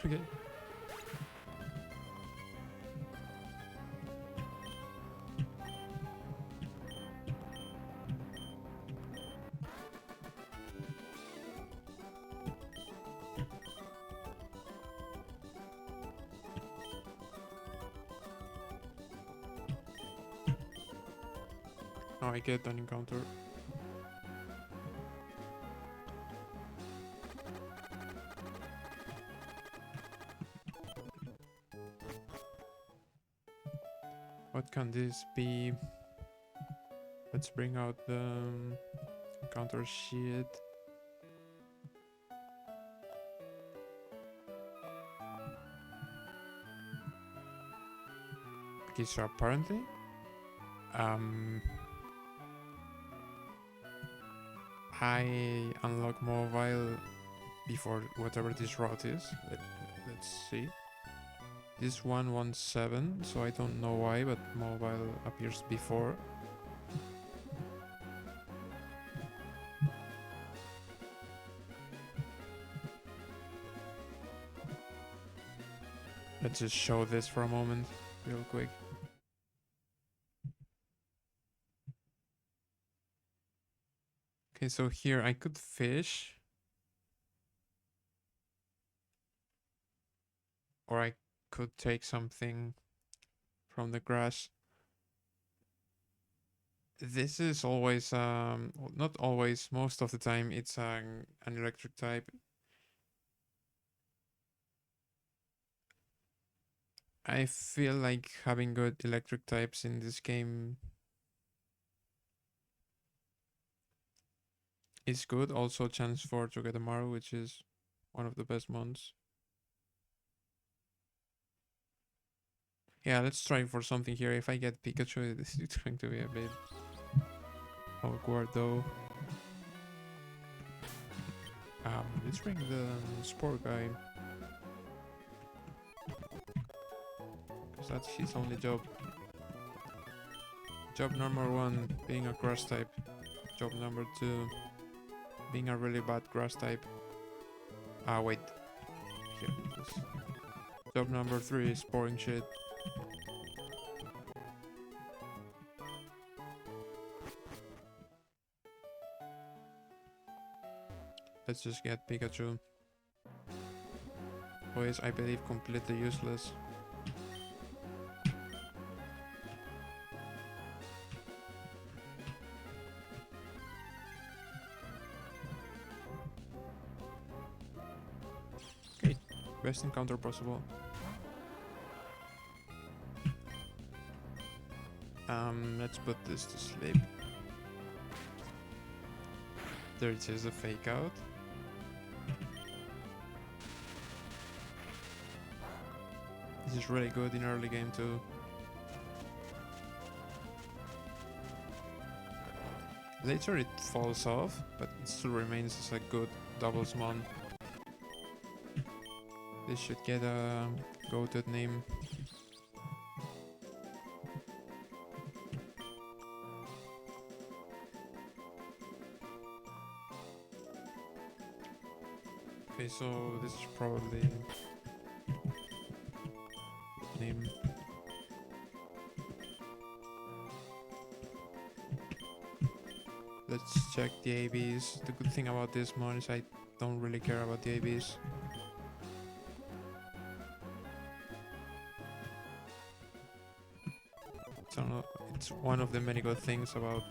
Okay. Now I get an encounter. What can this be? Let's bring out the counter sheet. Okay, so apparently, I unlock mobile before whatever this route is. Let's see. This 117, so I don't know why, but mobile appears before. Let's just show this for a moment, real quick. Okay, so here I could fish. Or I could take something from the grass. This is always, well, not always, most of the time it's an electric type. I feel like having good electric types in this game is good. Also chance for to get a Maru, which is one of the best mons. Yeah, let's try for something here. If I get Pikachu, this is going to be a bit awkward though. Let's bring the Spore guy. Because that's his only job. Job number 1, being a grass type. Job number 2, being a really bad grass type. Wait. Here it is. Job number 3, sporing shit. Let's just get Pikachu. Who is, I believe, completely useless. Okay, best encounter possible. Let's put this to sleep. There it is, a fake out. This is really good in early game too. Later it falls off, but it still remains as a good double summon. This should get a goated name. Okay, so this is probably name. Let's check the ABs. The good thing about this mod is I don't really care about the ABs. So no, it's one of the many good things about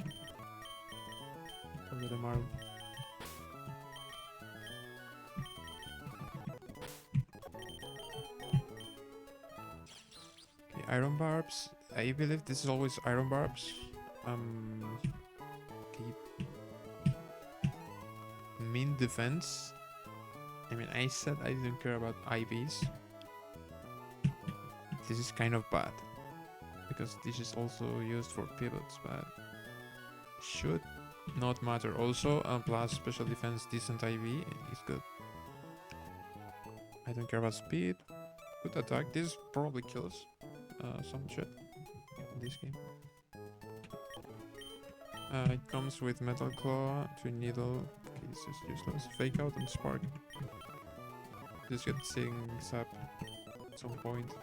the Marvel. Okay, iron barbs. I believe this is always iron barbs. Okay. mean defense. I mean, I said I didn't care about IVs. This is kind of bad because this is also used for pivots, but should not matter. Also, plus special defense, decent IV is good. I don't care about speed. Good attack. This probably kills some shit in this game. It comes with Metal Claw, Twin Needle. Okay, this is useless. Fake Out and Spark. Just get things up at some point.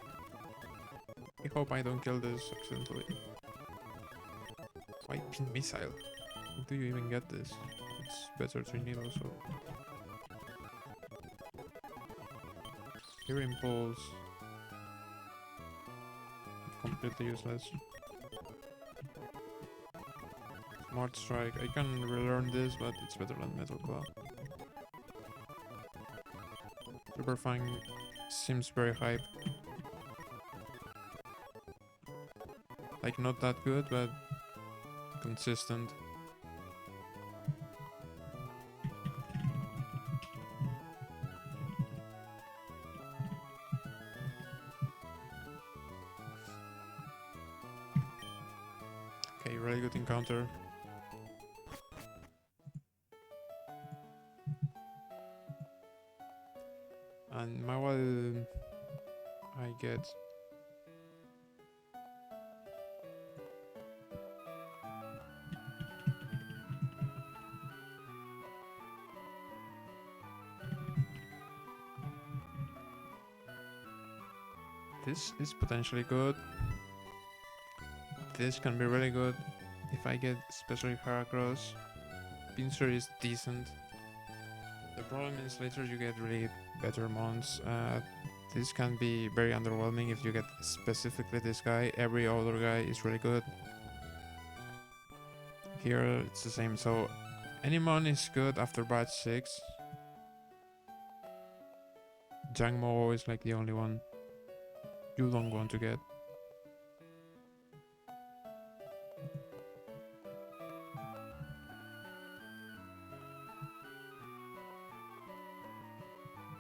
I hope I don't kill this accidentally. Why Pin Missile? How do you even get this? It's better Twin Needle, so... Here Impulse. Completely useless. Smart Strike. I can relearn this, but it's better than Metal Claw. Super Fang seems very hype. Like, not that good, but consistent. Okay, really good encounter. And meanwhile, I get this is potentially good. This can be really good if I get especially Heracross. Pinsir is decent. The problem is later you get really better mons. This can be very underwhelming if you get specifically this guy. Every other guy is really good. Here it's the same, so any mon is good after batch 6. Jangmo is like the only one you don't want to get.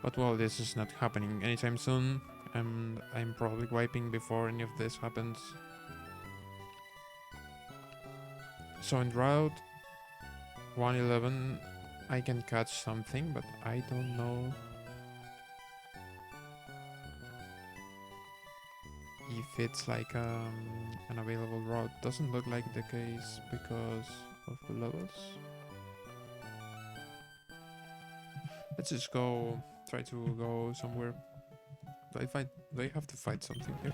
But well, this is not happening anytime soon, and I'm probably wiping before any of this happens. So in route 111, I can catch something, but I don't know if it's like an available route. Doesn't look like the case because of the levels. Let's just go, try to go somewhere. Do I have to fight something here?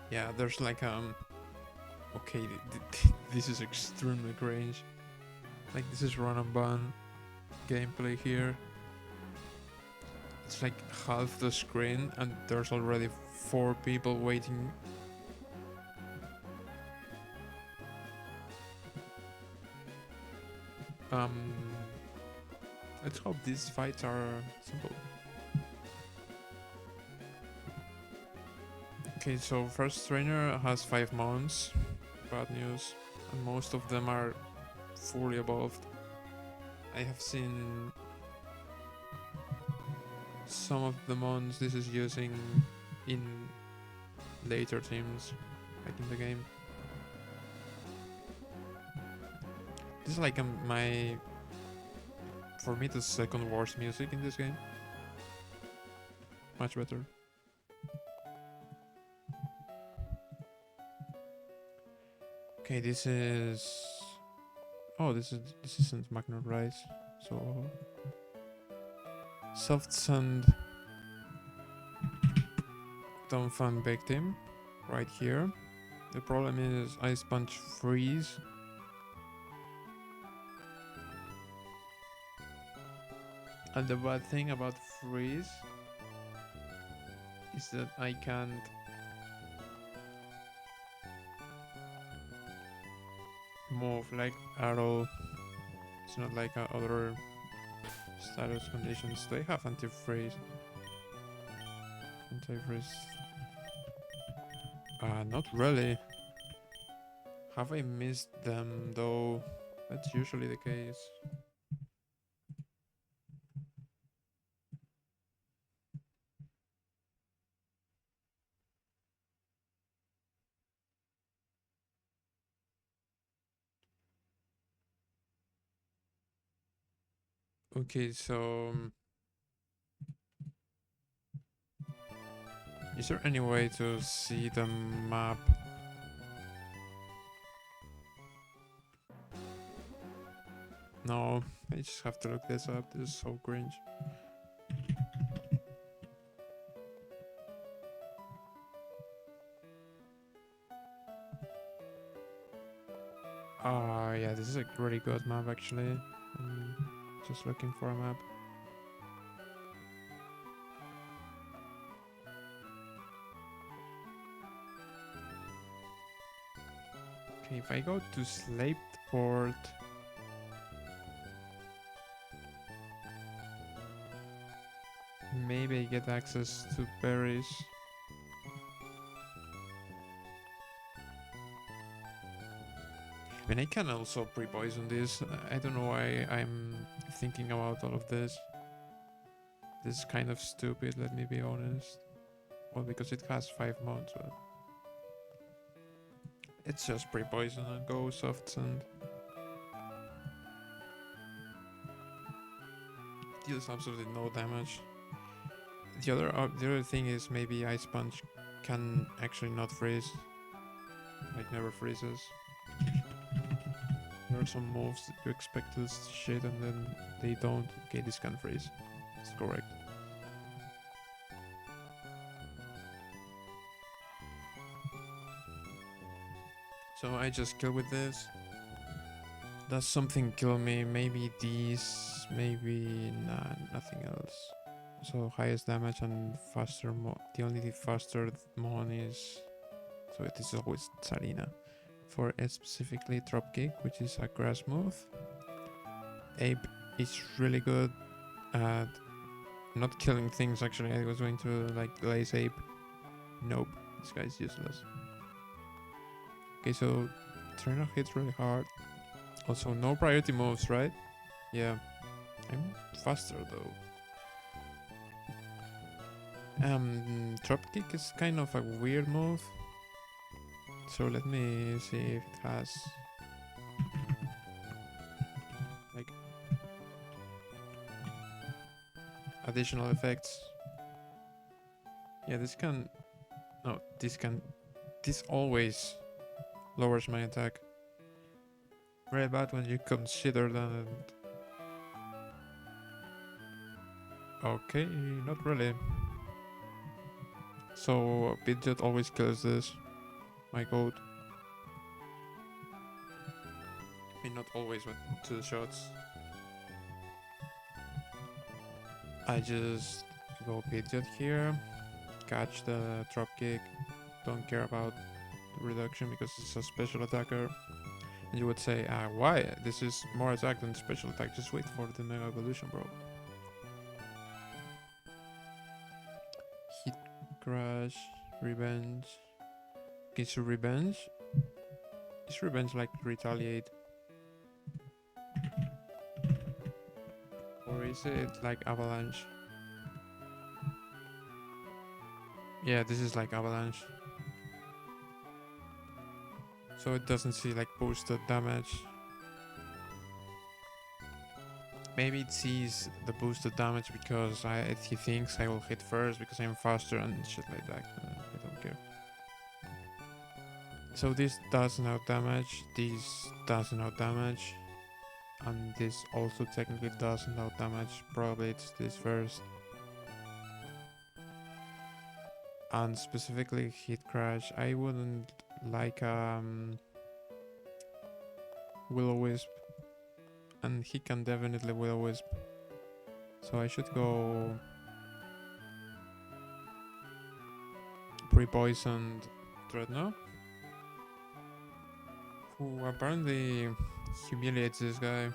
Yeah, there's like okay, this is extremely cringe. Like, this is Run&Bun gameplay here. It's like half the screen and there's already 4 people waiting. Let's hope these fights are simple. Okay, so first trainer has 5 mons. Bad news. And most of them are fully evolved. I have seen some of the mons this is using in later teams, like in the game. This is like for me, the second worst music in this game. Much better. Okay, this is... Oh, this isn't Magnet Rise, so... Soft Sand... Don't Fun Victim, right here. The problem is Ice Punch Freeze. And the bad thing about Freeze is that I can't move like at all. It's not like other Status conditions. They have anti-freeze. Anti-freeze. Not really. Have I missed them though? That's usually the case. Okay, so is there any way to see the map? No, I just have to look this up. This is so cringe. Oh yeah, this is a really good map actually. I'm just looking for a map. Okay, if I go to Slaped Port, maybe I get access to berries. I mean, I can also pre-poison this. I don't know why I'm thinking about all of this. This is kind of stupid, let me be honest. Well, because it has 5 mods, but it's just pre-poison and go soft sand. Deals absolutely no damage. The other thing is maybe Ice Punch can actually not freeze. Like never freezes. There are some moves that you expect this shit and then they don't. Okay, this can freeze. It's correct. So I just kill with this. Does something kill me? Maybe these, maybe nothing else. So highest damage and faster the only faster mon is, so it is always Tsarina. For specifically Dropkick, which is a grass move. Ape is really good at not killing things actually. I was going to like glaze Ape. Nope, this guy's useless. Okay, so Trainer hits really hard. Also, no priority moves, right? Yeah. I'm faster though. Dropkick is kind of a weird move. So let me see if it has like additional effects. Yeah, this can. No, this can. This always lowers my attack. Very bad when you consider that. Okay, not really. So Pidgeot always kills this. My goat. I mean, not always, but 2 shots. I just go Pidgeot here, catch the dropkick. Don't care about the reduction because it's a special attacker. And you would say, why? This is more attack than special attack. Just wait for the Mega Evolution, bro. Hit, crash, revenge. Okay, so revenge. Is revenge like retaliate? Or is it like avalanche? Yeah, this is like avalanche. So it doesn't see like boosted damage. Maybe it sees the boosted damage because he thinks I will hit first because I'm faster and shit like that. I don't care. So this does no damage, this does no damage, and this also technically does no damage. Probably it's this first. And specifically hit crash, I wouldn't like Will-O-Wisp, and he can definitely Will-O-Wisp. So I should go pre-poisoned Dreadnought, who apparently humiliates this guy.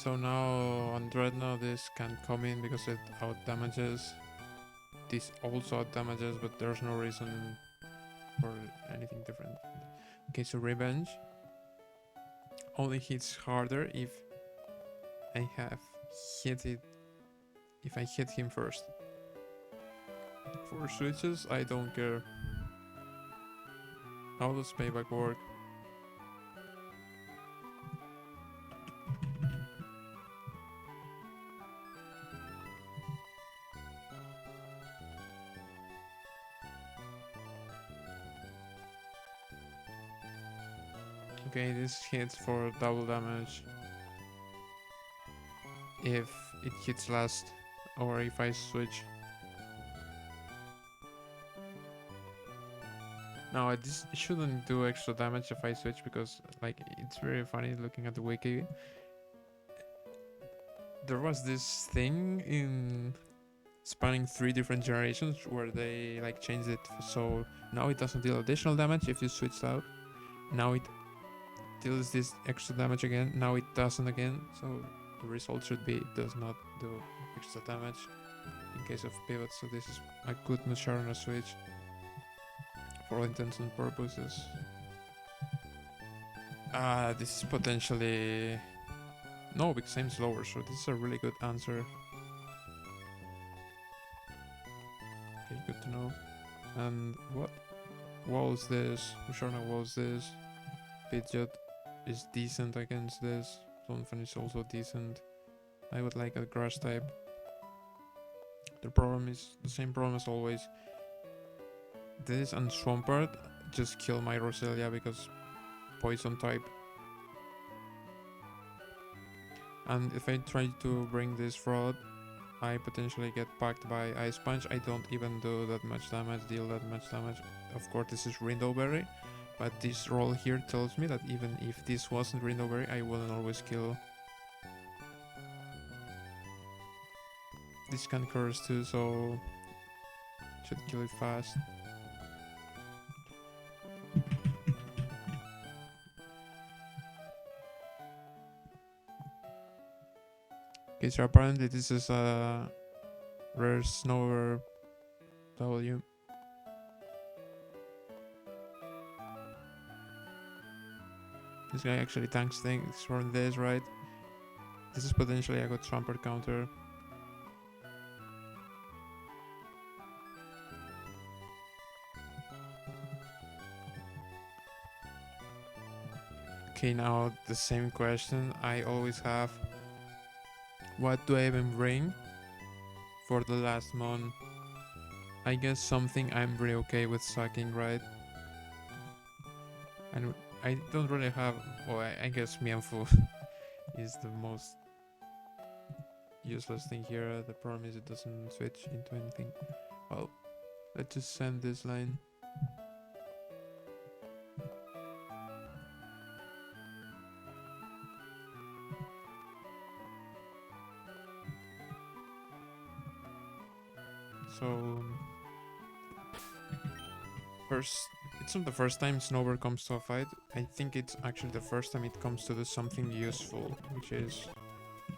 So now on Dreadnought this can come in because it out damages. This also out damages, but there's no reason for anything different. Okay, so Revenge only hits harder if I have hit it. If I hit him first. For switches, I don't care. How does payback work? Okay, this hits for double damage if it hits last or if I switch. Now this shouldn't do extra damage if I switch because like it's very funny looking at the wiki. There was this thing in spanning 3 different generations where they like changed it so now it doesn't deal additional damage if you switch out. Now it deals this extra damage again. Now it doesn't again. So the result should be it does not do extra damage in case of pivot. So this is a good Musharana switch for all intents and purposes. This is potentially no, because I'm slower, so this is a really good answer. Okay, good to know. And what walls this? Musharna walls this. Pidgeot is decent against this. Donphan is also decent. I would like a grass type. The problem is the same problem as always. This and Swampert just kill my Roselia because poison type. And if I try to bring this fraud, I potentially get packed by Ice Punch. I don't even do that much damage, deal that much damage. Of course this is Rindoberry, but this roll here tells me that even if this wasn't Rindoberry, I wouldn't always kill. This can curse too, so should kill it fast. Okay, so apparently this is a rare Snower W. This guy actually tanks things from this, right? This is potentially a good Swampert counter. Okay, now the same question I always have. What do I even bring for the last mon? I guess something I'm really okay with sucking, right? And I don't really have... Well, I guess Mianfu is the most useless thing here. The problem is it doesn't switch into anything. Well, let's just send this line. So first, it's not the first time Snowbird comes to a fight. I think it's actually the first time it comes to do something useful, which is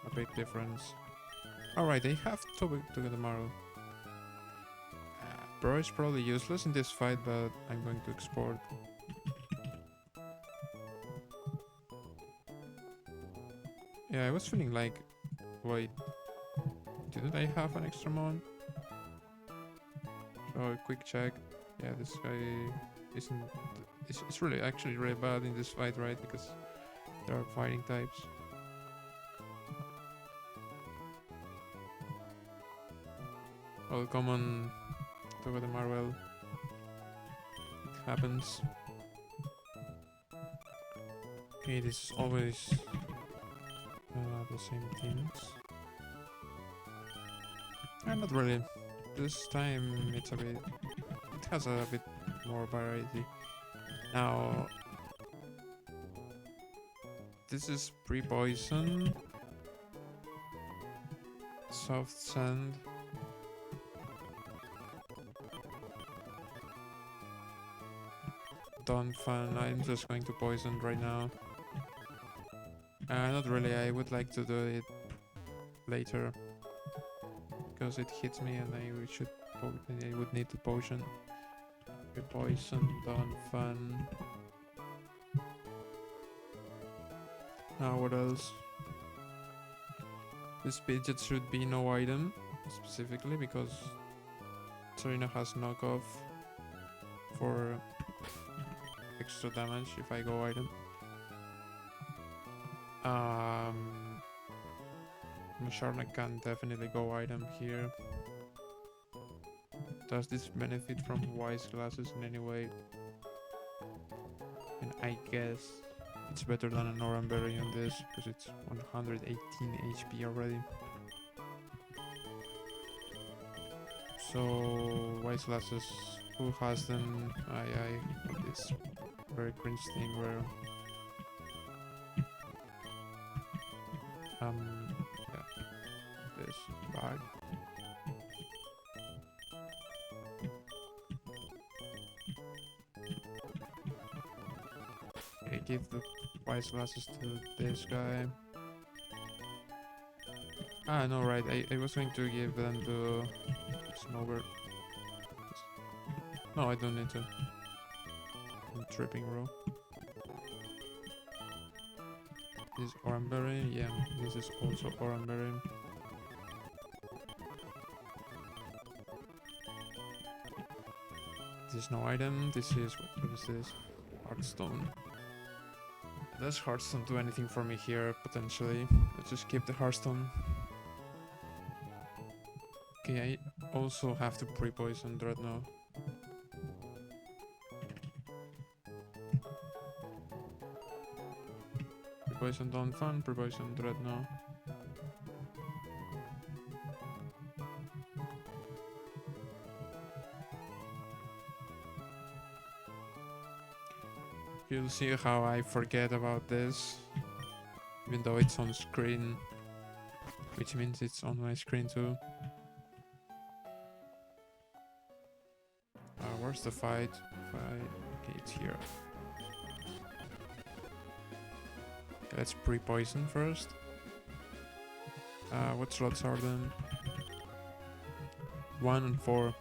a big difference. Alright, they have to get tomorrow. Bro is probably useless in this fight, but I'm going to export. Yeah, I was feeling like, wait, didn't I have an extra mon? So a quick check. Yeah, this guy isn't... It's really actually really bad in this fight, right? Because there are fighting types. Oh, come on, Togo the Marvel. It happens. Okay, this is always the same things. Not really. This time it's a bit... It has a bit more variety. Now... This is pre-poison. Soft sand. Donphan. I'm just going to poison right now. Not really, I would like to do it later. Because it hits me and I would need the potion. The poison, done, fun. What else? This widget should be no item, specifically because Serena has knockoff for extra damage if I go item. Sharna can definitely go item here. Does this benefit from wise glasses in any way? And I guess it's better than an Oranberry on this because it's 118 HP already. So wise glasses, who has them? I this very cringe thing where this bag. Okay, give the wise glasses to this guy. No, right, I was going to give them to Snowbird. No, I don't need to. I'm tripping, bro. This is Oranberry, yeah, this is also Oranberry. This is no item, this is, what is this? Heartstone. Does Heartstone do anything for me here, potentially? Let's just keep the Heartstone. Okay, I also have to pre-poison Dreadnought. Pre-poison Dawn Fun, pre-poison Dreadnought. You'll see how I forget about this, even though it's on screen, which means it's on my screen too. Where's the fight? Okay, it's here. Okay, let's pre-poison first. What slots are them? 1 and 4.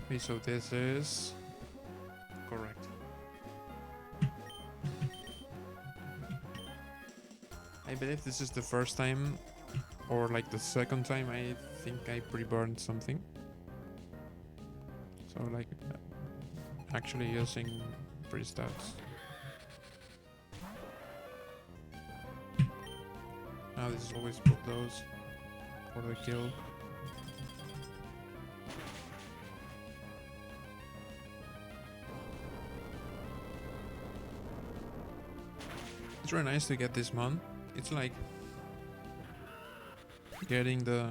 Okay, so this is correct. I believe this is the first time, or like the second time I think I pre-burned something. So like actually using pre-stats. Now this is always put those for the kill. It's very nice to get this mon. It's like getting the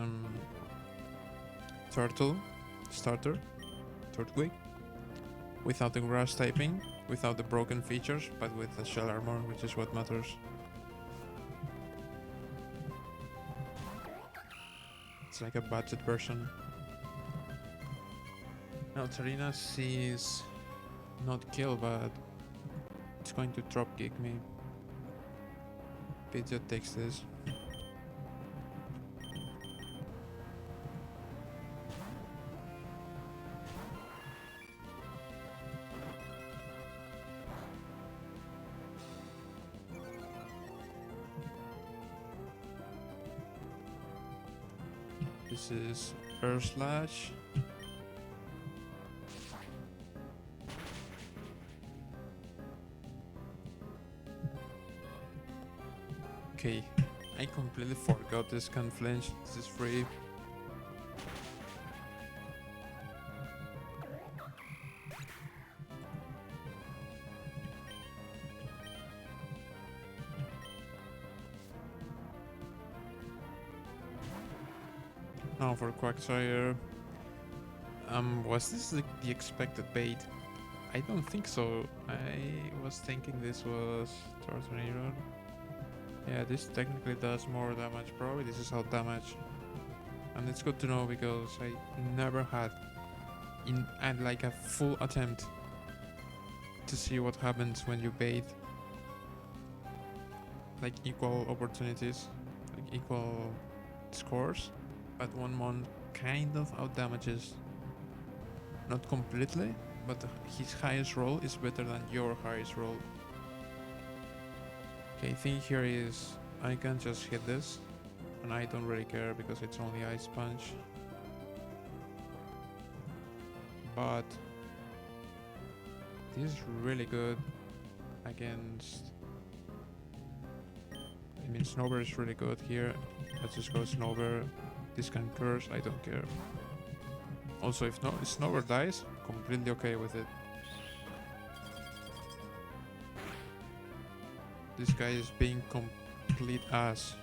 turtle starter, Turtwig, without the grass typing, without the broken features, but with the shell armor, which is what matters. It's like a budget version. Now Tarina sees not kill, but it's going to drop kick me. Pizza takes this. This is Earth Slash. Okay, I completely forgot this can flinch. This is free. Now for Quagsire. Was this the expected bait? I don't think so. I was thinking this was Tornado. Yeah, this technically does more damage. Probably this is how damage. And it's good to know because I never had and like a full attempt to see what happens when you bait like equal opportunities, like equal scores, but one mon kind of out damages, not completely, but his highest roll is better than your highest roll. Okay, thing here is I can just hit this, and I don't really care because it's only Ice Punch. But this is really good against... I mean, Snowbear is really good here. Let's just go Snowbear. This can curse, I don't care. Also, if Snowbear dies, completely okay with it. This guy is being complete ass.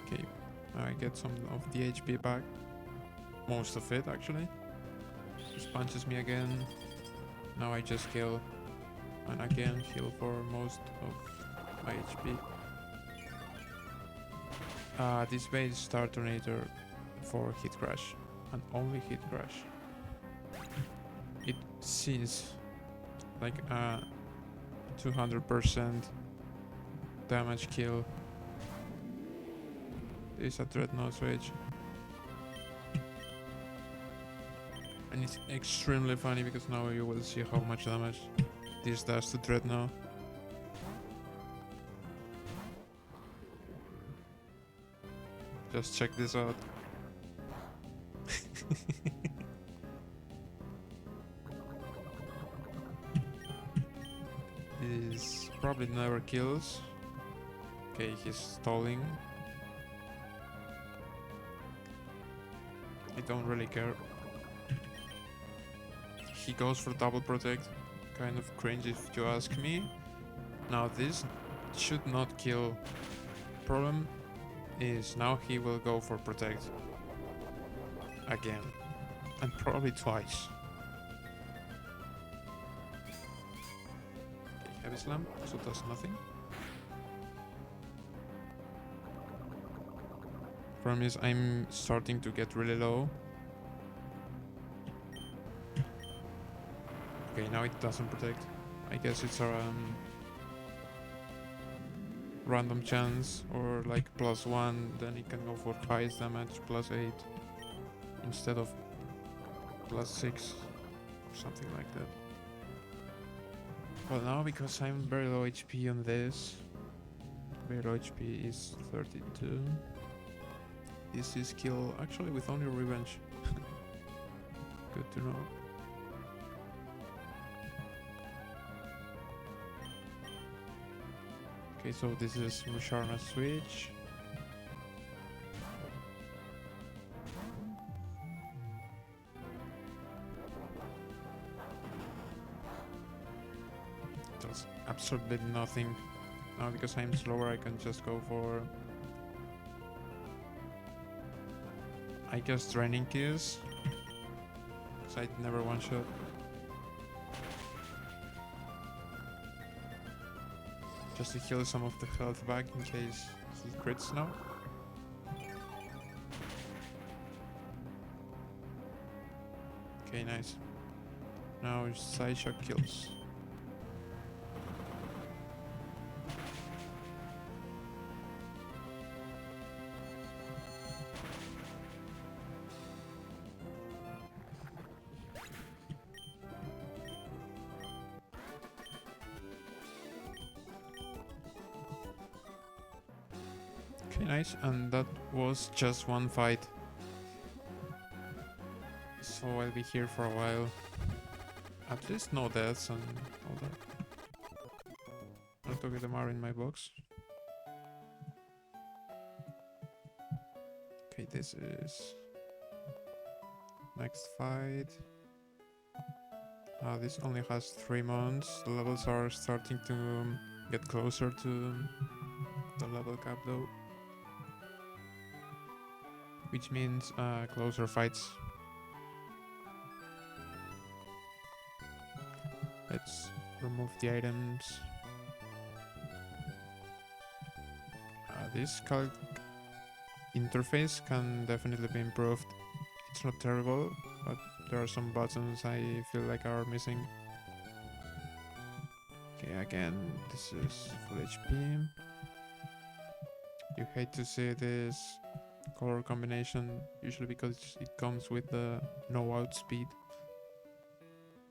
Okay, now I get some of the HP back. Most of it, actually. Just punches me again. Now I just kill. And again, heal for most of my HP. This base Star Tornado for hit crash, and only hit crash. It sees like a 200% damage kill. There's a Dreadnought switch. And it's extremely funny because now you will see how much damage this does to Dreadnought. Just check this out. This probably never kills. Okay, he's stalling. I don't really care. He goes for double protect. Kind of cringe if you ask me. Now this should not kill. Problem is now he will go for protect again, and probably twice. Okay, heavy slam also does nothing. Problem is I'm starting to get really low. Okay, now it doesn't protect. I guess it's a random chance, or like +1, then it can go for highest damage +8 instead of +6 or something like that. Well, now because I'm very low HP on this, very low HP is 32. This is kill actually with only revenge. Good to know. Okay, so this is Musharna's switch. Does absolutely nothing. Now because I'm slower I can just go for... I guess Draining Kiss. Because I'd never one-shot. Just to heal some of the health back in case he crits now. Okay, nice. Now Side Shock kills. Okay, nice, and that was just one fight. So I'll be here for a while. At least no deaths and all that. Not to get them are in my box. Okay, this is next fight. This only has 3 months. The levels are starting to get closer to the level cap though. Which means closer fights. Let's remove the items. This calc interface can definitely be improved. It's not terrible, but there are some buttons I feel like are missing. Okay, again, this is full HP. You hate to see this color combination, usually because it comes with the no outspeed.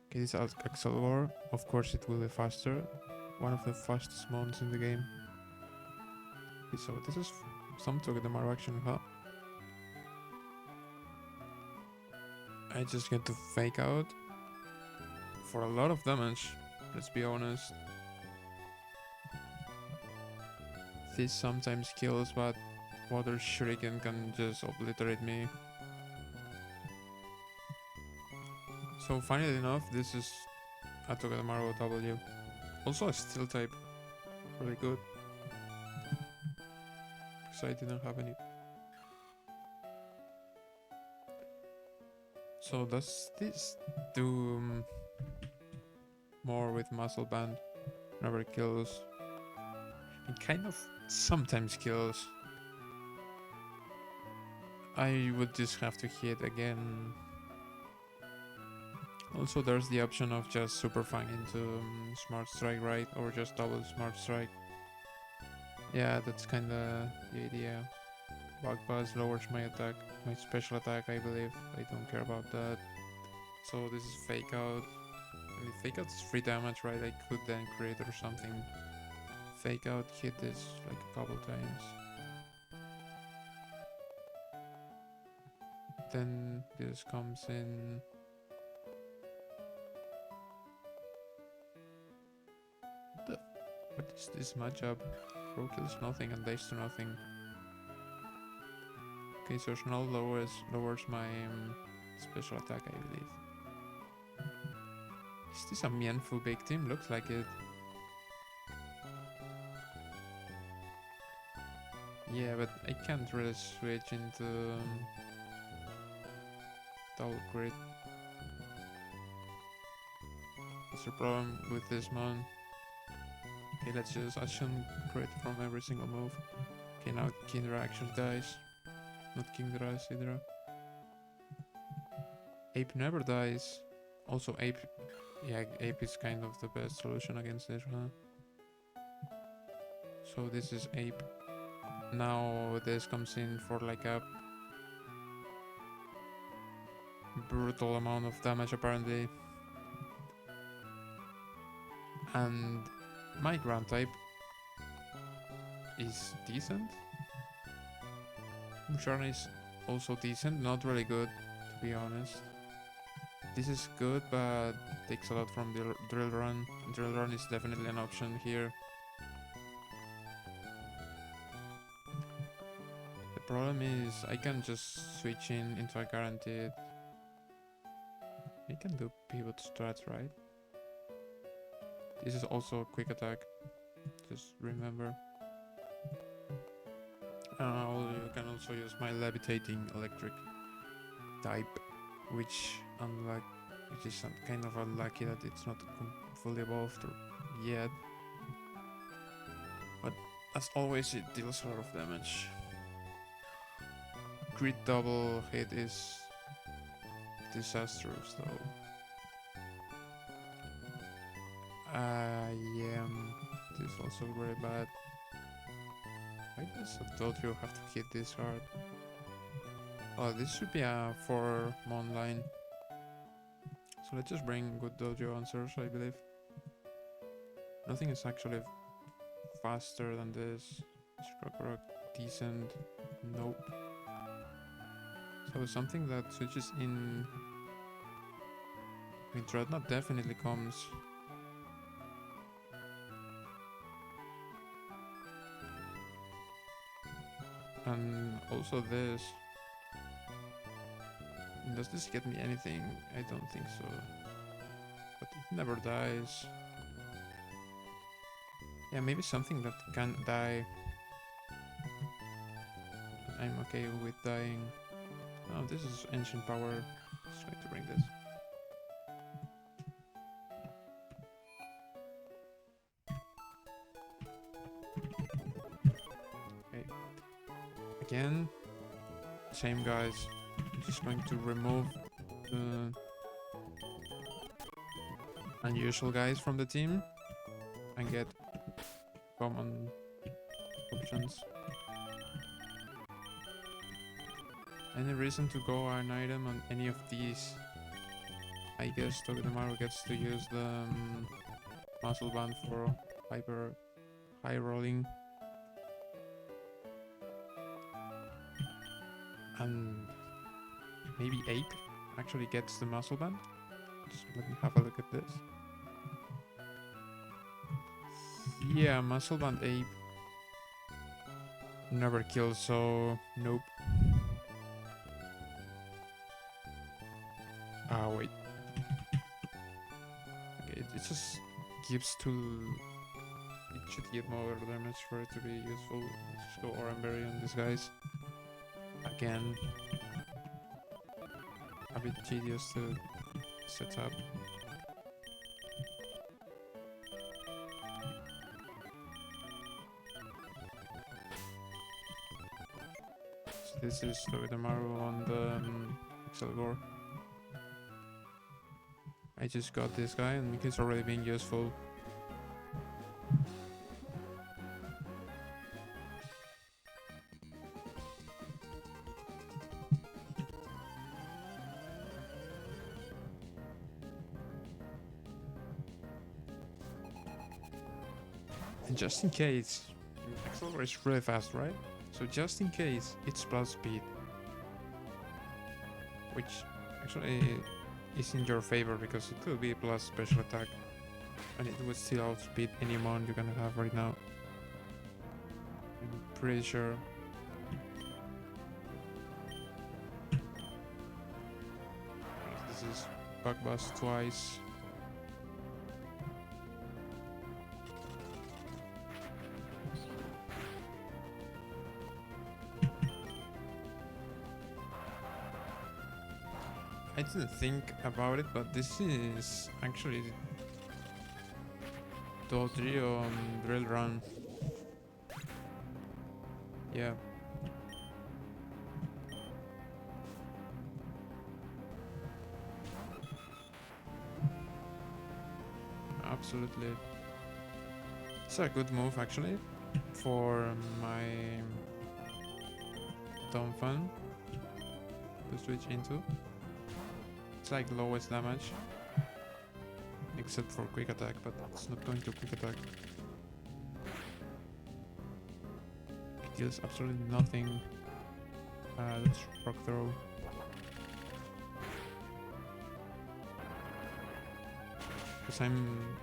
Okay, this Excalibur, of course it will be faster. One of the fastest mounts in the game. Okay, so this is some Togedemaru action, huh? I just get to fake out for a lot of damage, let's be honest. This sometimes kills, but Water Shuriken can just obliterate me. So funnily enough, this is a Togedemaru W. Also a Steel type, really good. Because I didn't have any. So does this do more with Muscle Band? Never kills. It kind of sometimes kills. I would just have to hit again. Also there's the option of just Super Fang into Smart Strike, right? Or just double Smart Strike. Yeah, that's kinda the idea. Bug Buzz lowers my attack, my special attack, I believe. I don't care about that. So this is Fake Out. I mean, Fake Out's 3 damage, right? I could then crit or something. Fake Out, hit this like a couple times. Then this comes in. What is this matchup? Pro kills nothing and dies to nothing. Okay, so Snow lowers my special attack, I believe. Is this a Mienful victim? Looks like it. Yeah, but I can't really switch into double crit. What's the problem with this mon? Okay, let's just assume crit from every single move. Okay, now Kindra actually dies. Not Kingdra, Sidra. Ape never dies. Also Ape, yeah, Ape is kind of the best solution against this, huh? So this is Ape. Now this comes in for like a brutal amount of damage apparently. And my ground type is decent. Musharna is also decent, not really good to be honest. This is good but takes a lot from the Drill Run. Drill Run is definitely an option here. The problem is I can just switch into a guaranteed. I can do pivot strats, right? This is also a quick attack, just remember. You can also use my Levitating Electric type, which is kind of unlucky that it's not fully evolved yet. But as always, it deals a lot of damage. Crit double hit is disastrous though. Yeah, this is also very bad. Why does a Dojo have to hit this hard? Oh, this should be a 4 mon line. So let's just bring good Dojo answers, I believe. Nothing is actually faster than this. Rock decent. Nope. So something that switches in. I mean, Dreadnought definitely comes. And also this. Does this get me anything? I don't think so. But it never dies. Yeah, maybe something that can't die. I'm okay with dying. Oh, this is ancient power. Just going to bring this. Again, same guys. I'm just going to remove the unusual guys from the team and get common options. Any reason to go an item on any of these? I guess Togedemaru gets to use the muscle band for hyper high rolling. And maybe Ape actually gets the muscle band. Just let me have a look at this. Yeah, muscle band Ape never kills, so nope. Ah, wait. Okay, it just gives to... It should give more damage for it to be useful. Let's just go Oranberry on these guys. Again, a bit tedious to set up. So this is Togedemaru on the Excelgor. I just got this guy and he's already being useful. And just in case, Excelgor is really fast, right? So just in case, it's plus speed. Which actually is in your favor because it could be plus special attack. And it would still outspeed any mon you can have right now. I'm pretty sure. This is bug bust twice. I didn't think about it, but this is actually Dodri on Drill Run. Yeah. Absolutely. It's a good move actually for my Run&Bun to switch into. It's like lowest damage, except for quick attack, but it's not going to quick attack. It deals absolutely nothing. Let's rock throw. Because I'm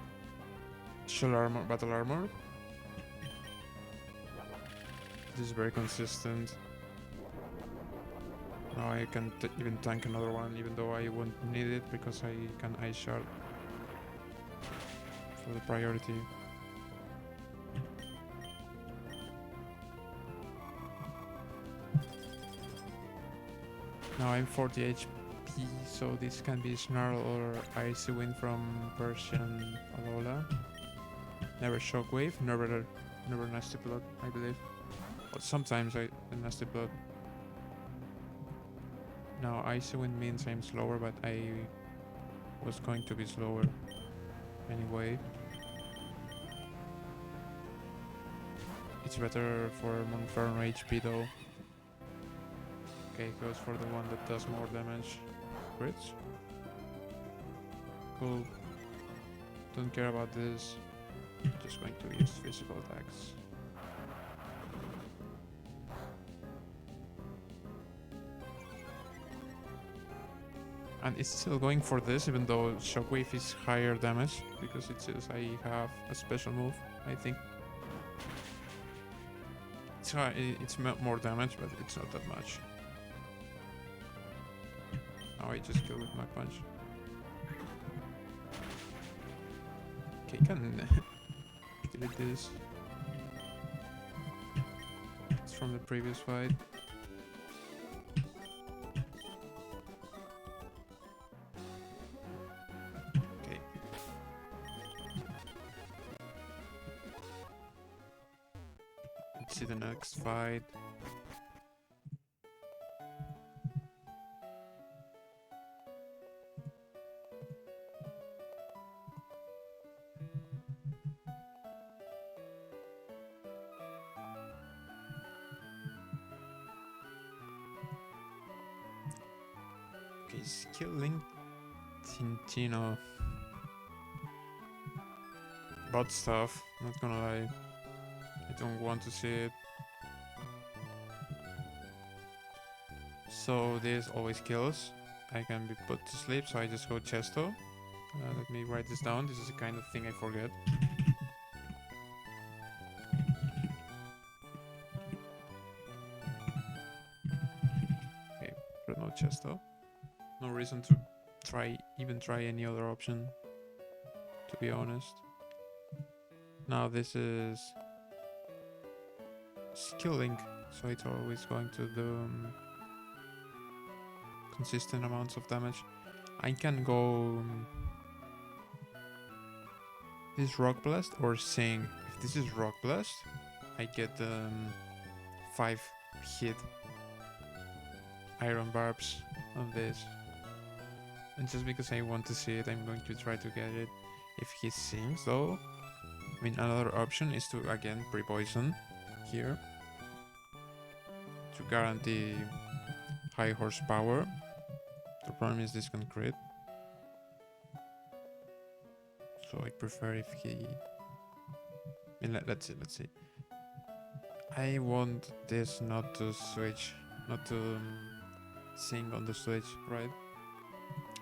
shell armor, battle armor. This is very consistent. Now I can even tank another one, even though I won't need it because I can ice shard for the priority. Now I'm 40 HP, so this can be Snarl or Icy Wind from Persian Alola. Never Shockwave, never Nasty Blood, I believe. But sometimes I Nasty Blood. Now Icy Wind means I'm slower, but I was going to be slower anyway. It's better for Monferno HP though. Okay, goes for the one that does more damage. Crits. Cool. Don't care about this. Just going to use physical attacks. And it's still going for this, even though Shockwave is higher damage, because it says I have a special move, I think. It's more damage, but it's not that much. Now I just kill with Mach Punch. Okay, can delete this. It's from the previous fight. See the next fight. He's killing Tintino. Bot stuff, not gonna lie. I don't want to see it. So this always kills. I can be put to sleep, so I just go Chesto. Let me write this down. This is the kind of thing I forget. Okay, but no Chesto. No reason to even try any other option, to be honest. Now this is skill link, so it's always going to do consistent amounts of damage. I can go this Rock Blast or Sing. If this is Rock Blast, I get 5 hit Iron Barbs on this. And just because I want to see it, I'm going to try to get it. If he sings though, I mean, another option is to again pre-poison here to guarantee high horsepower. The problem is this can crit, so I prefer if he... I mean, let's see. I want this not to switch, not to sing on the switch, right?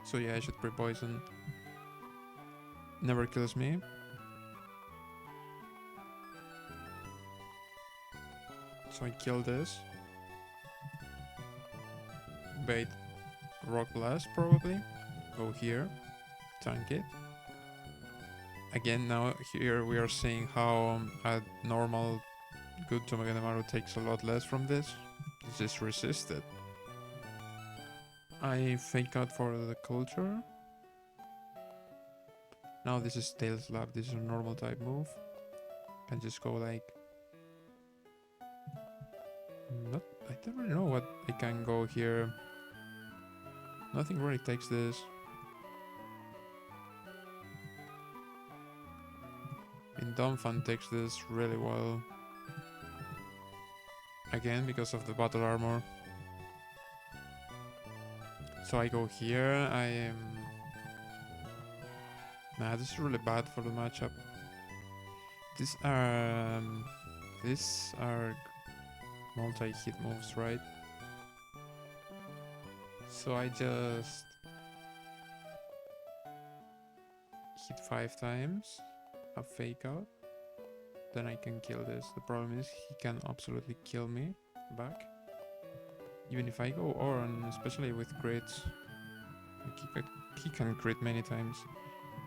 So yeah, I should pre-poison. Never kills me. So I kill this. Bait Rock Blast probably. Go here. Tank it. Again, now here we are seeing how a normal good Tomagenemaru takes a lot less from this. It's just resisted. I fake out for the culture. Now this is Tail Slap. This is a normal type move. Can just go like... I don't really know what I can go here. Nothing really takes this. And Donphan takes this really well. Again, because of the battle armor. So I go here, I am... Nah, this is really bad for the matchup. These are multi-hit moves, right? So I just hit 5 times, a fake out, then I can kill this. The problem is he can absolutely kill me back. Even if I go Oran, especially with crits, like he can crit many times.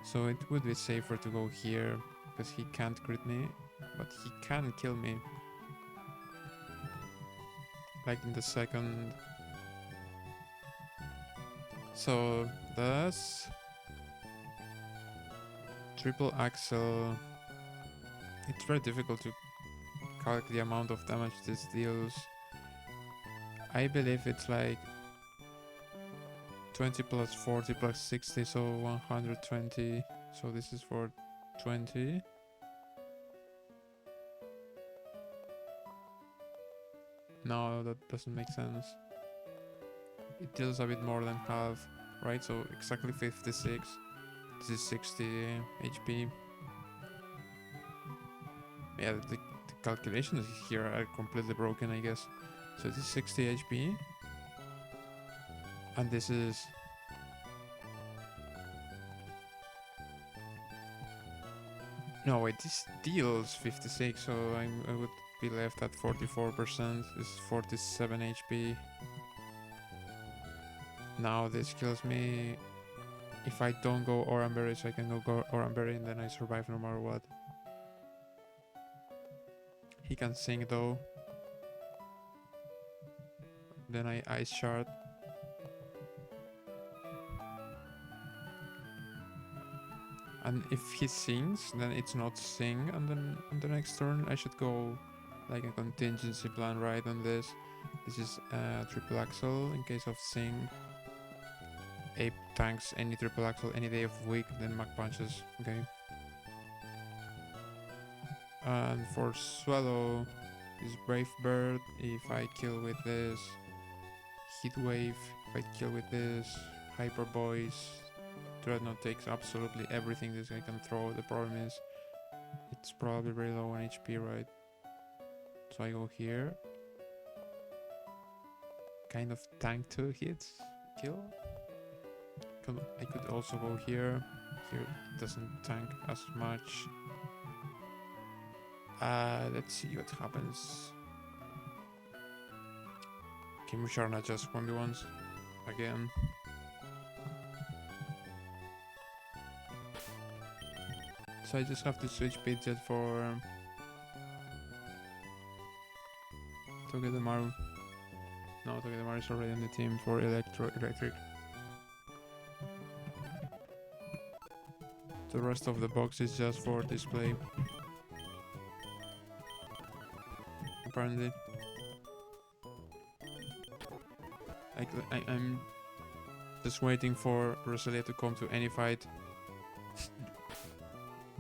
So it would be safer to go here, because he can't crit me, but he can kill me. Like in the second. So that's triple axle. It's very difficult to calculate the amount of damage this deals. I believe it's like 20 plus 40 plus 60, so 120. So this is for 20. No, that doesn't make sense. It deals a bit more than half, right? So exactly 56. This is 60 HP. Yeah, the calculations here are completely broken, I guess. So this is 60 HP. And this is... No, wait, this deals 56, so I would be left at 44%. This is 47 HP. Now this kills me. If I don't go Oranberry, so I can go Oranberry and then I survive no matter what. He can sing though. Then I Ice Shard. And if he sings, then it's not sing, and then on the next turn I should go like a contingency plan right on this. This is triple axle in case of sing. Ape tanks any triple axle any day of the week, then Mach punches. Okay. And for Swallow is Brave Bird. If I kill with this, Heat Wave. If I kill with this, Hyper Boys. Dreadnought takes absolutely everything this guy can throw. The problem is it's probably very low on HP, right? So I go here. Kind of tank 2 hits, kill. I could also go here. Here it doesn't tank as much. Let's see what happens. Kim Sharna just 1v1s again. So I just have to switch Pidgeot for Togedemaru. No, Togedemaru is already on the team for Electric. The rest of the box is just for display. Apparently. I'm just waiting for Rosalia to come to any fight.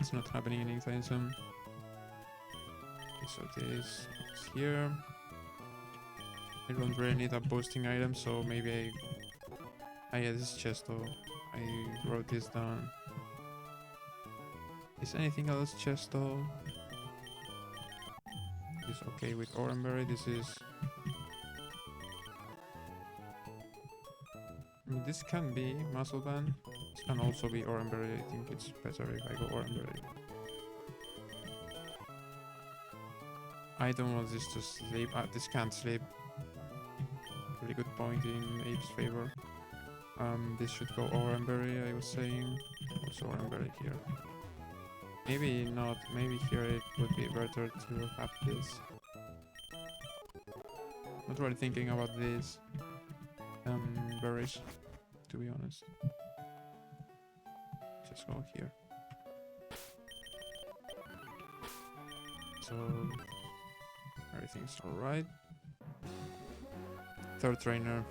It's not happening anytime soon. Okay, so this is here. I don't really need a boosting item, so maybe yeah, this is Chesto. I wrote this down. Is anything else Chesto? Is okay with Oranberry. This is... I mean, this can be Muscle Band. This can also be Oranberry. I think it's better if I go Oranberry. I don't want this to sleep. This can't sleep. Really good point in Abe's favor. This should go Oranberry, I was saying. Also Oranberry here. Maybe not. Maybe here it would be better to have this. Not really thinking about these berries, to be honest. Just go here. So everything's alright. Third trainer.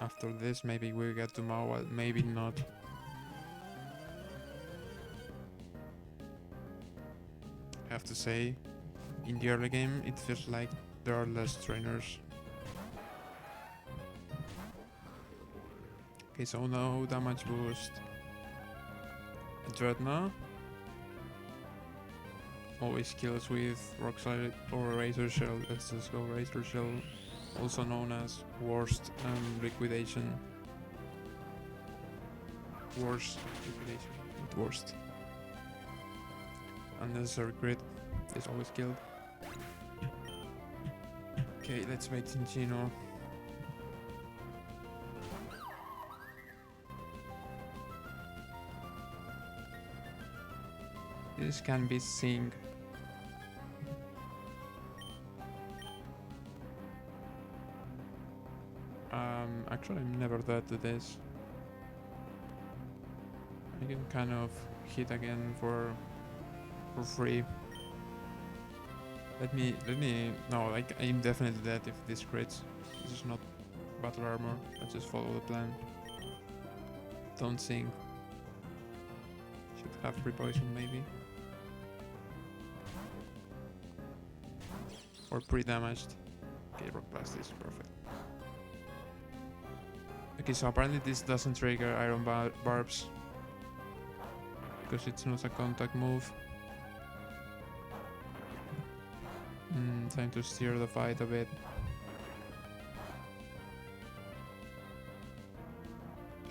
After this, maybe we get to Mawile, maybe not. I have to say, in the early game, it feels like there are less trainers. Okay, so no damage boost. Dreadnought always kills with Rock Slide or Razor Shell. Let's just go Razor Shell, also known as Worst Liquidation. Worst Liquidation, not Worst. Unnecessary crit is always killed. Okay, let's make Tinchino. This can be Sing. Actually I'm never dead to this. I can kind of hit again for free. Let me no, like I'm definitely dead if this crits. This is not battle armor. Let's just follow the plan. Don't Sing. Should have pre-poison maybe. Or pre-damaged. Okay, Rock Blast is perfect. Okay, so apparently this doesn't trigger Iron Barbs because it's not a contact move. Time to steer the fight a bit.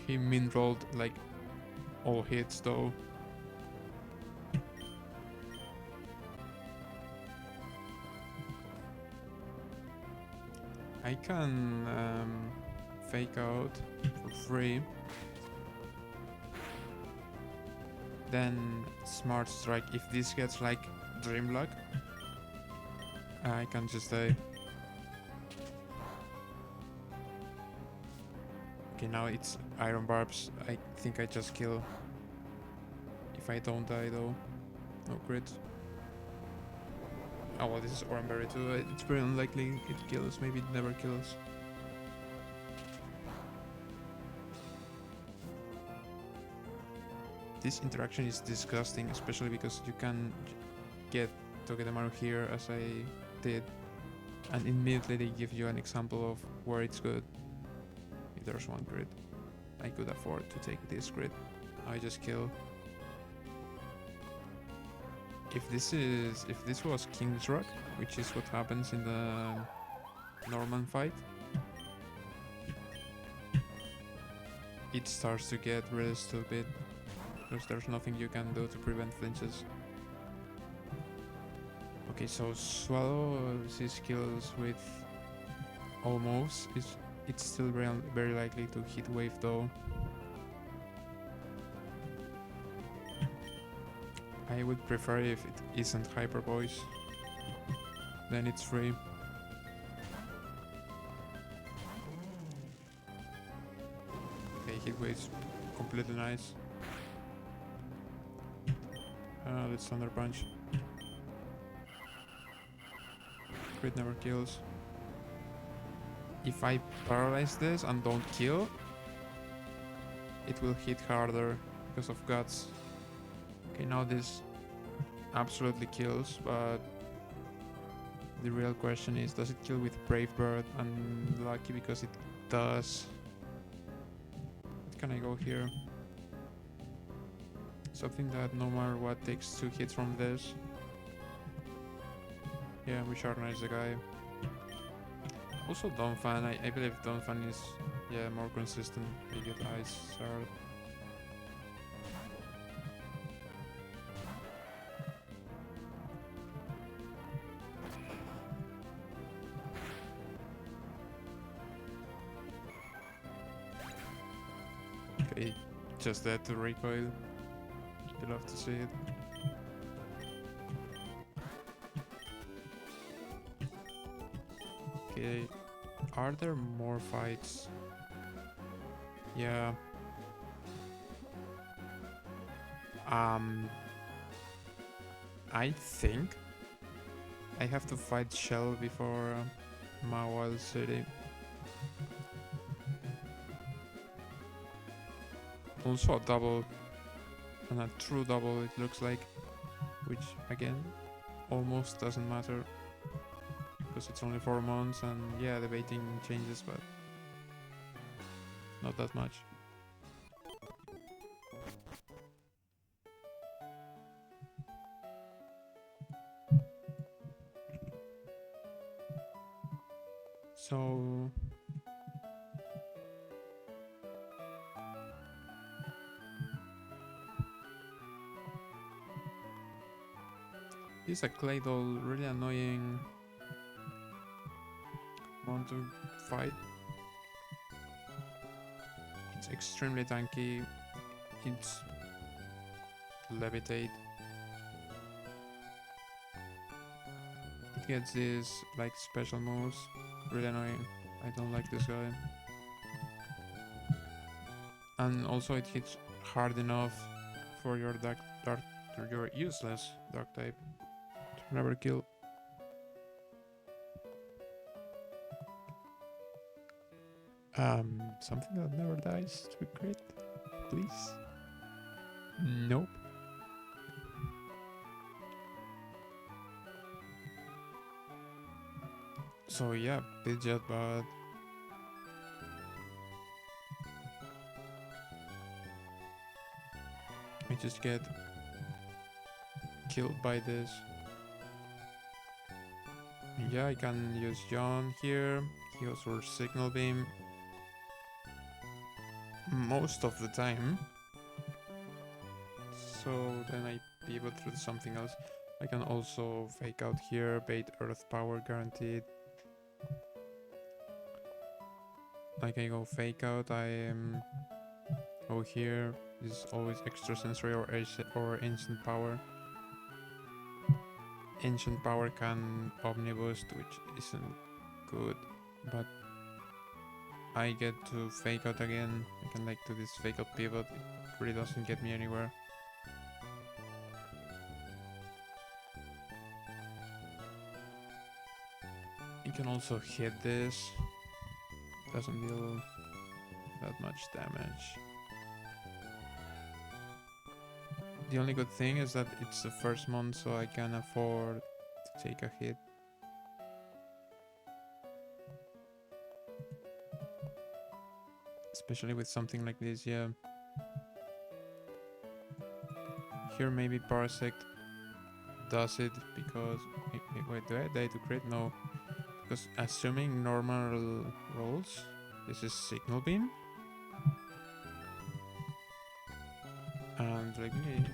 He min-rolled like all hits though. I can fake out for free. Then Smart Strike. If this gets like Dream Luck, I can just die. Okay, now it's Iron Barbs. I think I just kill. If I don't die though. No crit. Oh well, this is Oranberry too. It's very unlikely it kills. Maybe it never kills. This interaction is disgusting, especially because you can get Togedemaru here as I did, and immediately they give you an example of where it's good. If there's one crit. I could afford to take this crit. I just kill. If this was King's Rock, which is what happens in the Norman fight, it starts to get really stupid because there's nothing you can do to prevent flinches. Okay, so swallows his skills with all moves. It's still very likely to hit wave though. I would prefer if it isn't hyper voice. Then it's free. Okay, hit wave's completely nice. Let's thunder punch. Crit never kills. If I paralyze this and don't kill, it will hit harder because of guts. Okay, now this absolutely kills, but the real question is, does it kill with Brave Bird? And lucky because it does. What can I go here? Something that no matter what takes 2 hits from this. Yeah, we sharpnize the guy. Also Donphan, I believe Donphan is more consistent. We get Ice Shard. Okay, just that to recoil. You love to see it. Okay, are there more fights? Yeah. I think I have to fight Shell before Mawal City. Also a double, and a true double it looks like, which again almost doesn't matter because it's only 4 months and yeah, the baiting changes, but not that much. So this is a clay doll, really annoying one to fight. It's extremely tanky. It's levitate. It gets these like special moves. Really annoying. I don't like this guy. And also it hits hard enough for your your useless dark type to never kill. Something that never dies to be crit, please. Nope. So yeah, Pidgeot, but I just get killed by this. Yeah, I can use John here. He goes for Signal Beam most of the time. So then I pivot through something else. I can also fake out here, bait Earth Power guaranteed. Like I go fake out, I go here. This is always extra sensory or ancient power. Ancient power can omniboost, which isn't good, but I get to fake out again. I can like do this fake out pivot. It really doesn't get me anywhere. You can also hit this. Doesn't deal that much damage. The only good thing is that it's the first month, so I can afford to take a hit. Especially with something like this, yeah. Here maybe Parsect does it because... Wait, do I die to crit? No. Because assuming normal rolls, this is Signal Beam. And like me...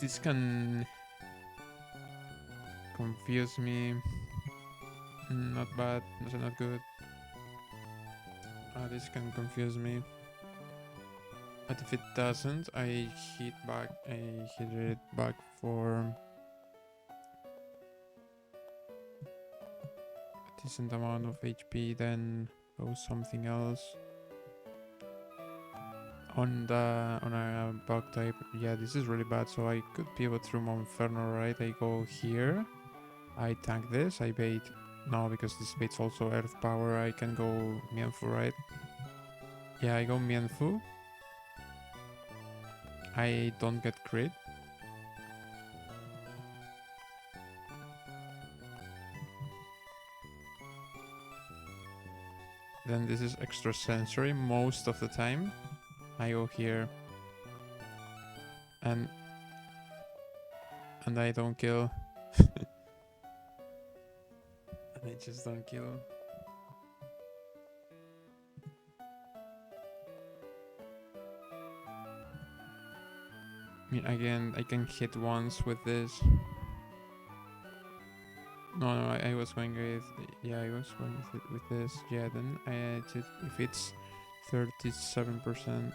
This can confuse me. Not bad, also not good. This can confuse me. But if it doesn't, I hit it back for a decent amount of HP, then go something else. On a bug type, yeah, this is really bad, so I could pivot through Monferno, right? I go here, I tank this, I bait. No, because this bait's also earth power, I can go Mienfu, right? Yeah, I go Mienfu. I don't get crit. Then this is extrasensory most of the time. I go here. And I don't kill. And I just don't kill. I mean, again, I can hit once with this. No, I was going with... Yeah, I was going with this. Yeah, then if it's 37%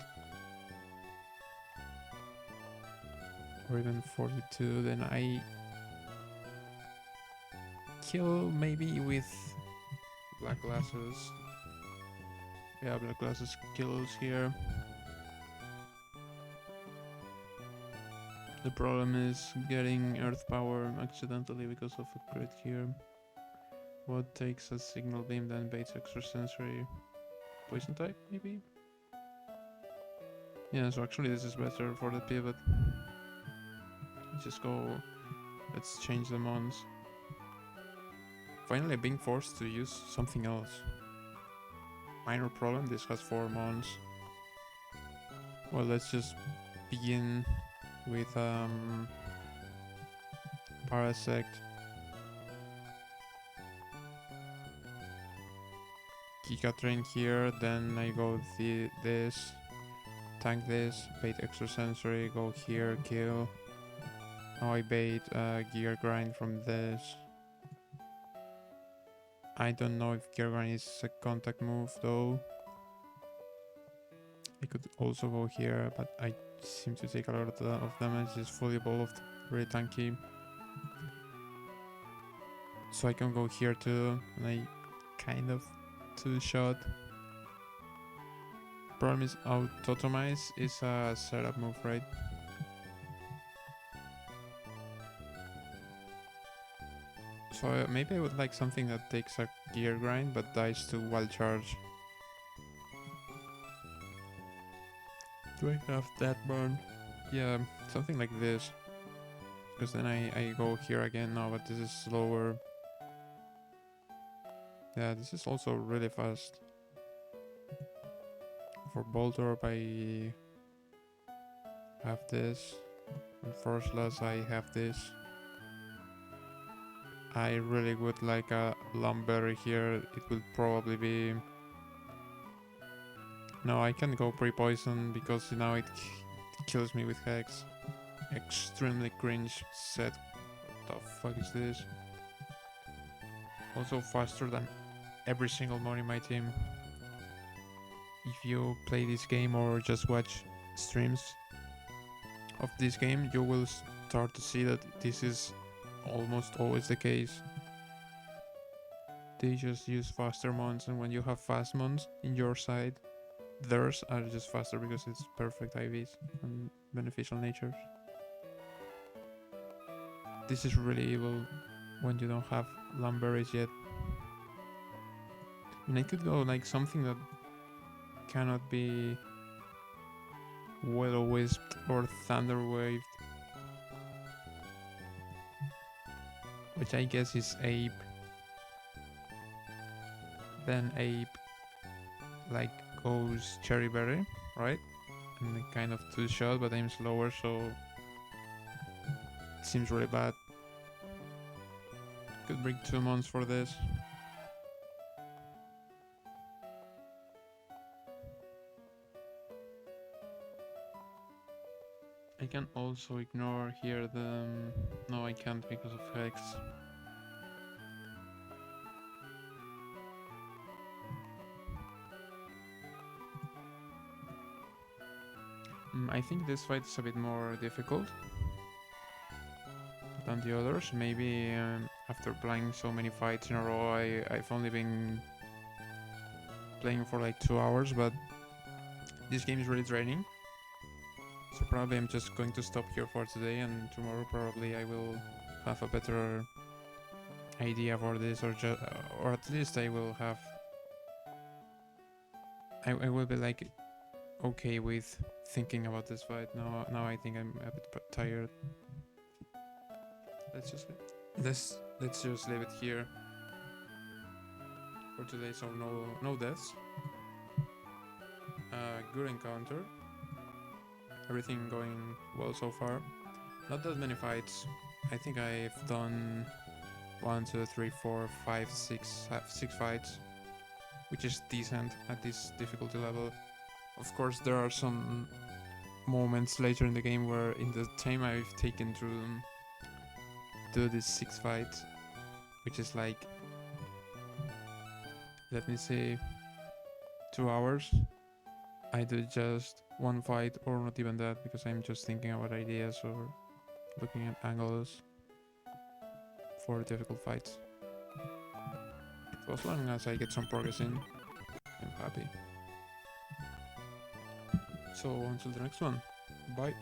or even 42, then I kill maybe with Black Glasses. Yeah, Black Glasses kills here. The problem is getting earth power accidentally because of a crit here. What takes a signal beam, then baits extrasensory? Poison type, maybe? Yeah, so actually this is better for the pivot. Just go... Let's change the mons. Finally being forced to use something else. Minor problem, this has 4 mons. Well, let's just begin with Parasect. Giga Train here, then I go this, tank this, bait extrasensory, go here, kill. Now I bait Gear Grind from this. I don't know if Gear Grind is a contact move though. I could also go here, but I seem to take a lot of damage. It's fully evolved, really tanky. So I can go here too, and I kind of two-shot. Problem is Autotomize is a setup move, right? So maybe I would like something that takes a Gear Grind but dies to Wild Charge. Do I have that burn? Yeah, something like this. Because then I go here again. No, but this is slower. Yeah, this is also really fast. For Bolt Orb I have this. And for Slash I have this. I really would like a Lumberry here. It will probably be... No, I can go pre-poison because now it kills me with Hex. Extremely cringe set. What the fuck is this? Also faster than every single mon in my team. If you play this game or just watch streams of this game, you will start to see that this is almost always the case. They just use faster mons, and when you have fast mons in your side, theirs are just faster because it's perfect IVs and beneficial natures. This is really evil when you don't have Lumberries yet. And I could go like something that cannot be Will-O-Wisped or Thunder Waved, which I guess is Ape. Then Ape like goes Cherry Berry, right? And kind of two-shot, but aims lower, so it seems really bad. Could bring 2 months for this. I can also ignore here the... No, I can't because of Hex. I think this fight is a bit more difficult than the others. Maybe after playing so many fights in a row, I've only been playing for like 2 hours, but this game is really draining. So probably I'm just going to stop here for today, and tomorrow probably I will have a better idea for this, or at least I will have... I will be like okay with thinking about this fight. Now I think I'm a bit tired. Let's just leave it here for today. So no deaths. Good encounter. Everything going well so far. Not that many fights. I think I've done 1, 2, 3, 4, 5, 6 fights, which is decent at this difficulty level. Of course, there are some moments later in the game where in the time I've taken to do this 6 fights, which is like, let me say, 2 hours, I do just 1 fight, or not even that, because I'm just thinking about ideas or looking at angles for difficult fights. So as long as I get some progress in, I'm happy. So until the next one, bye.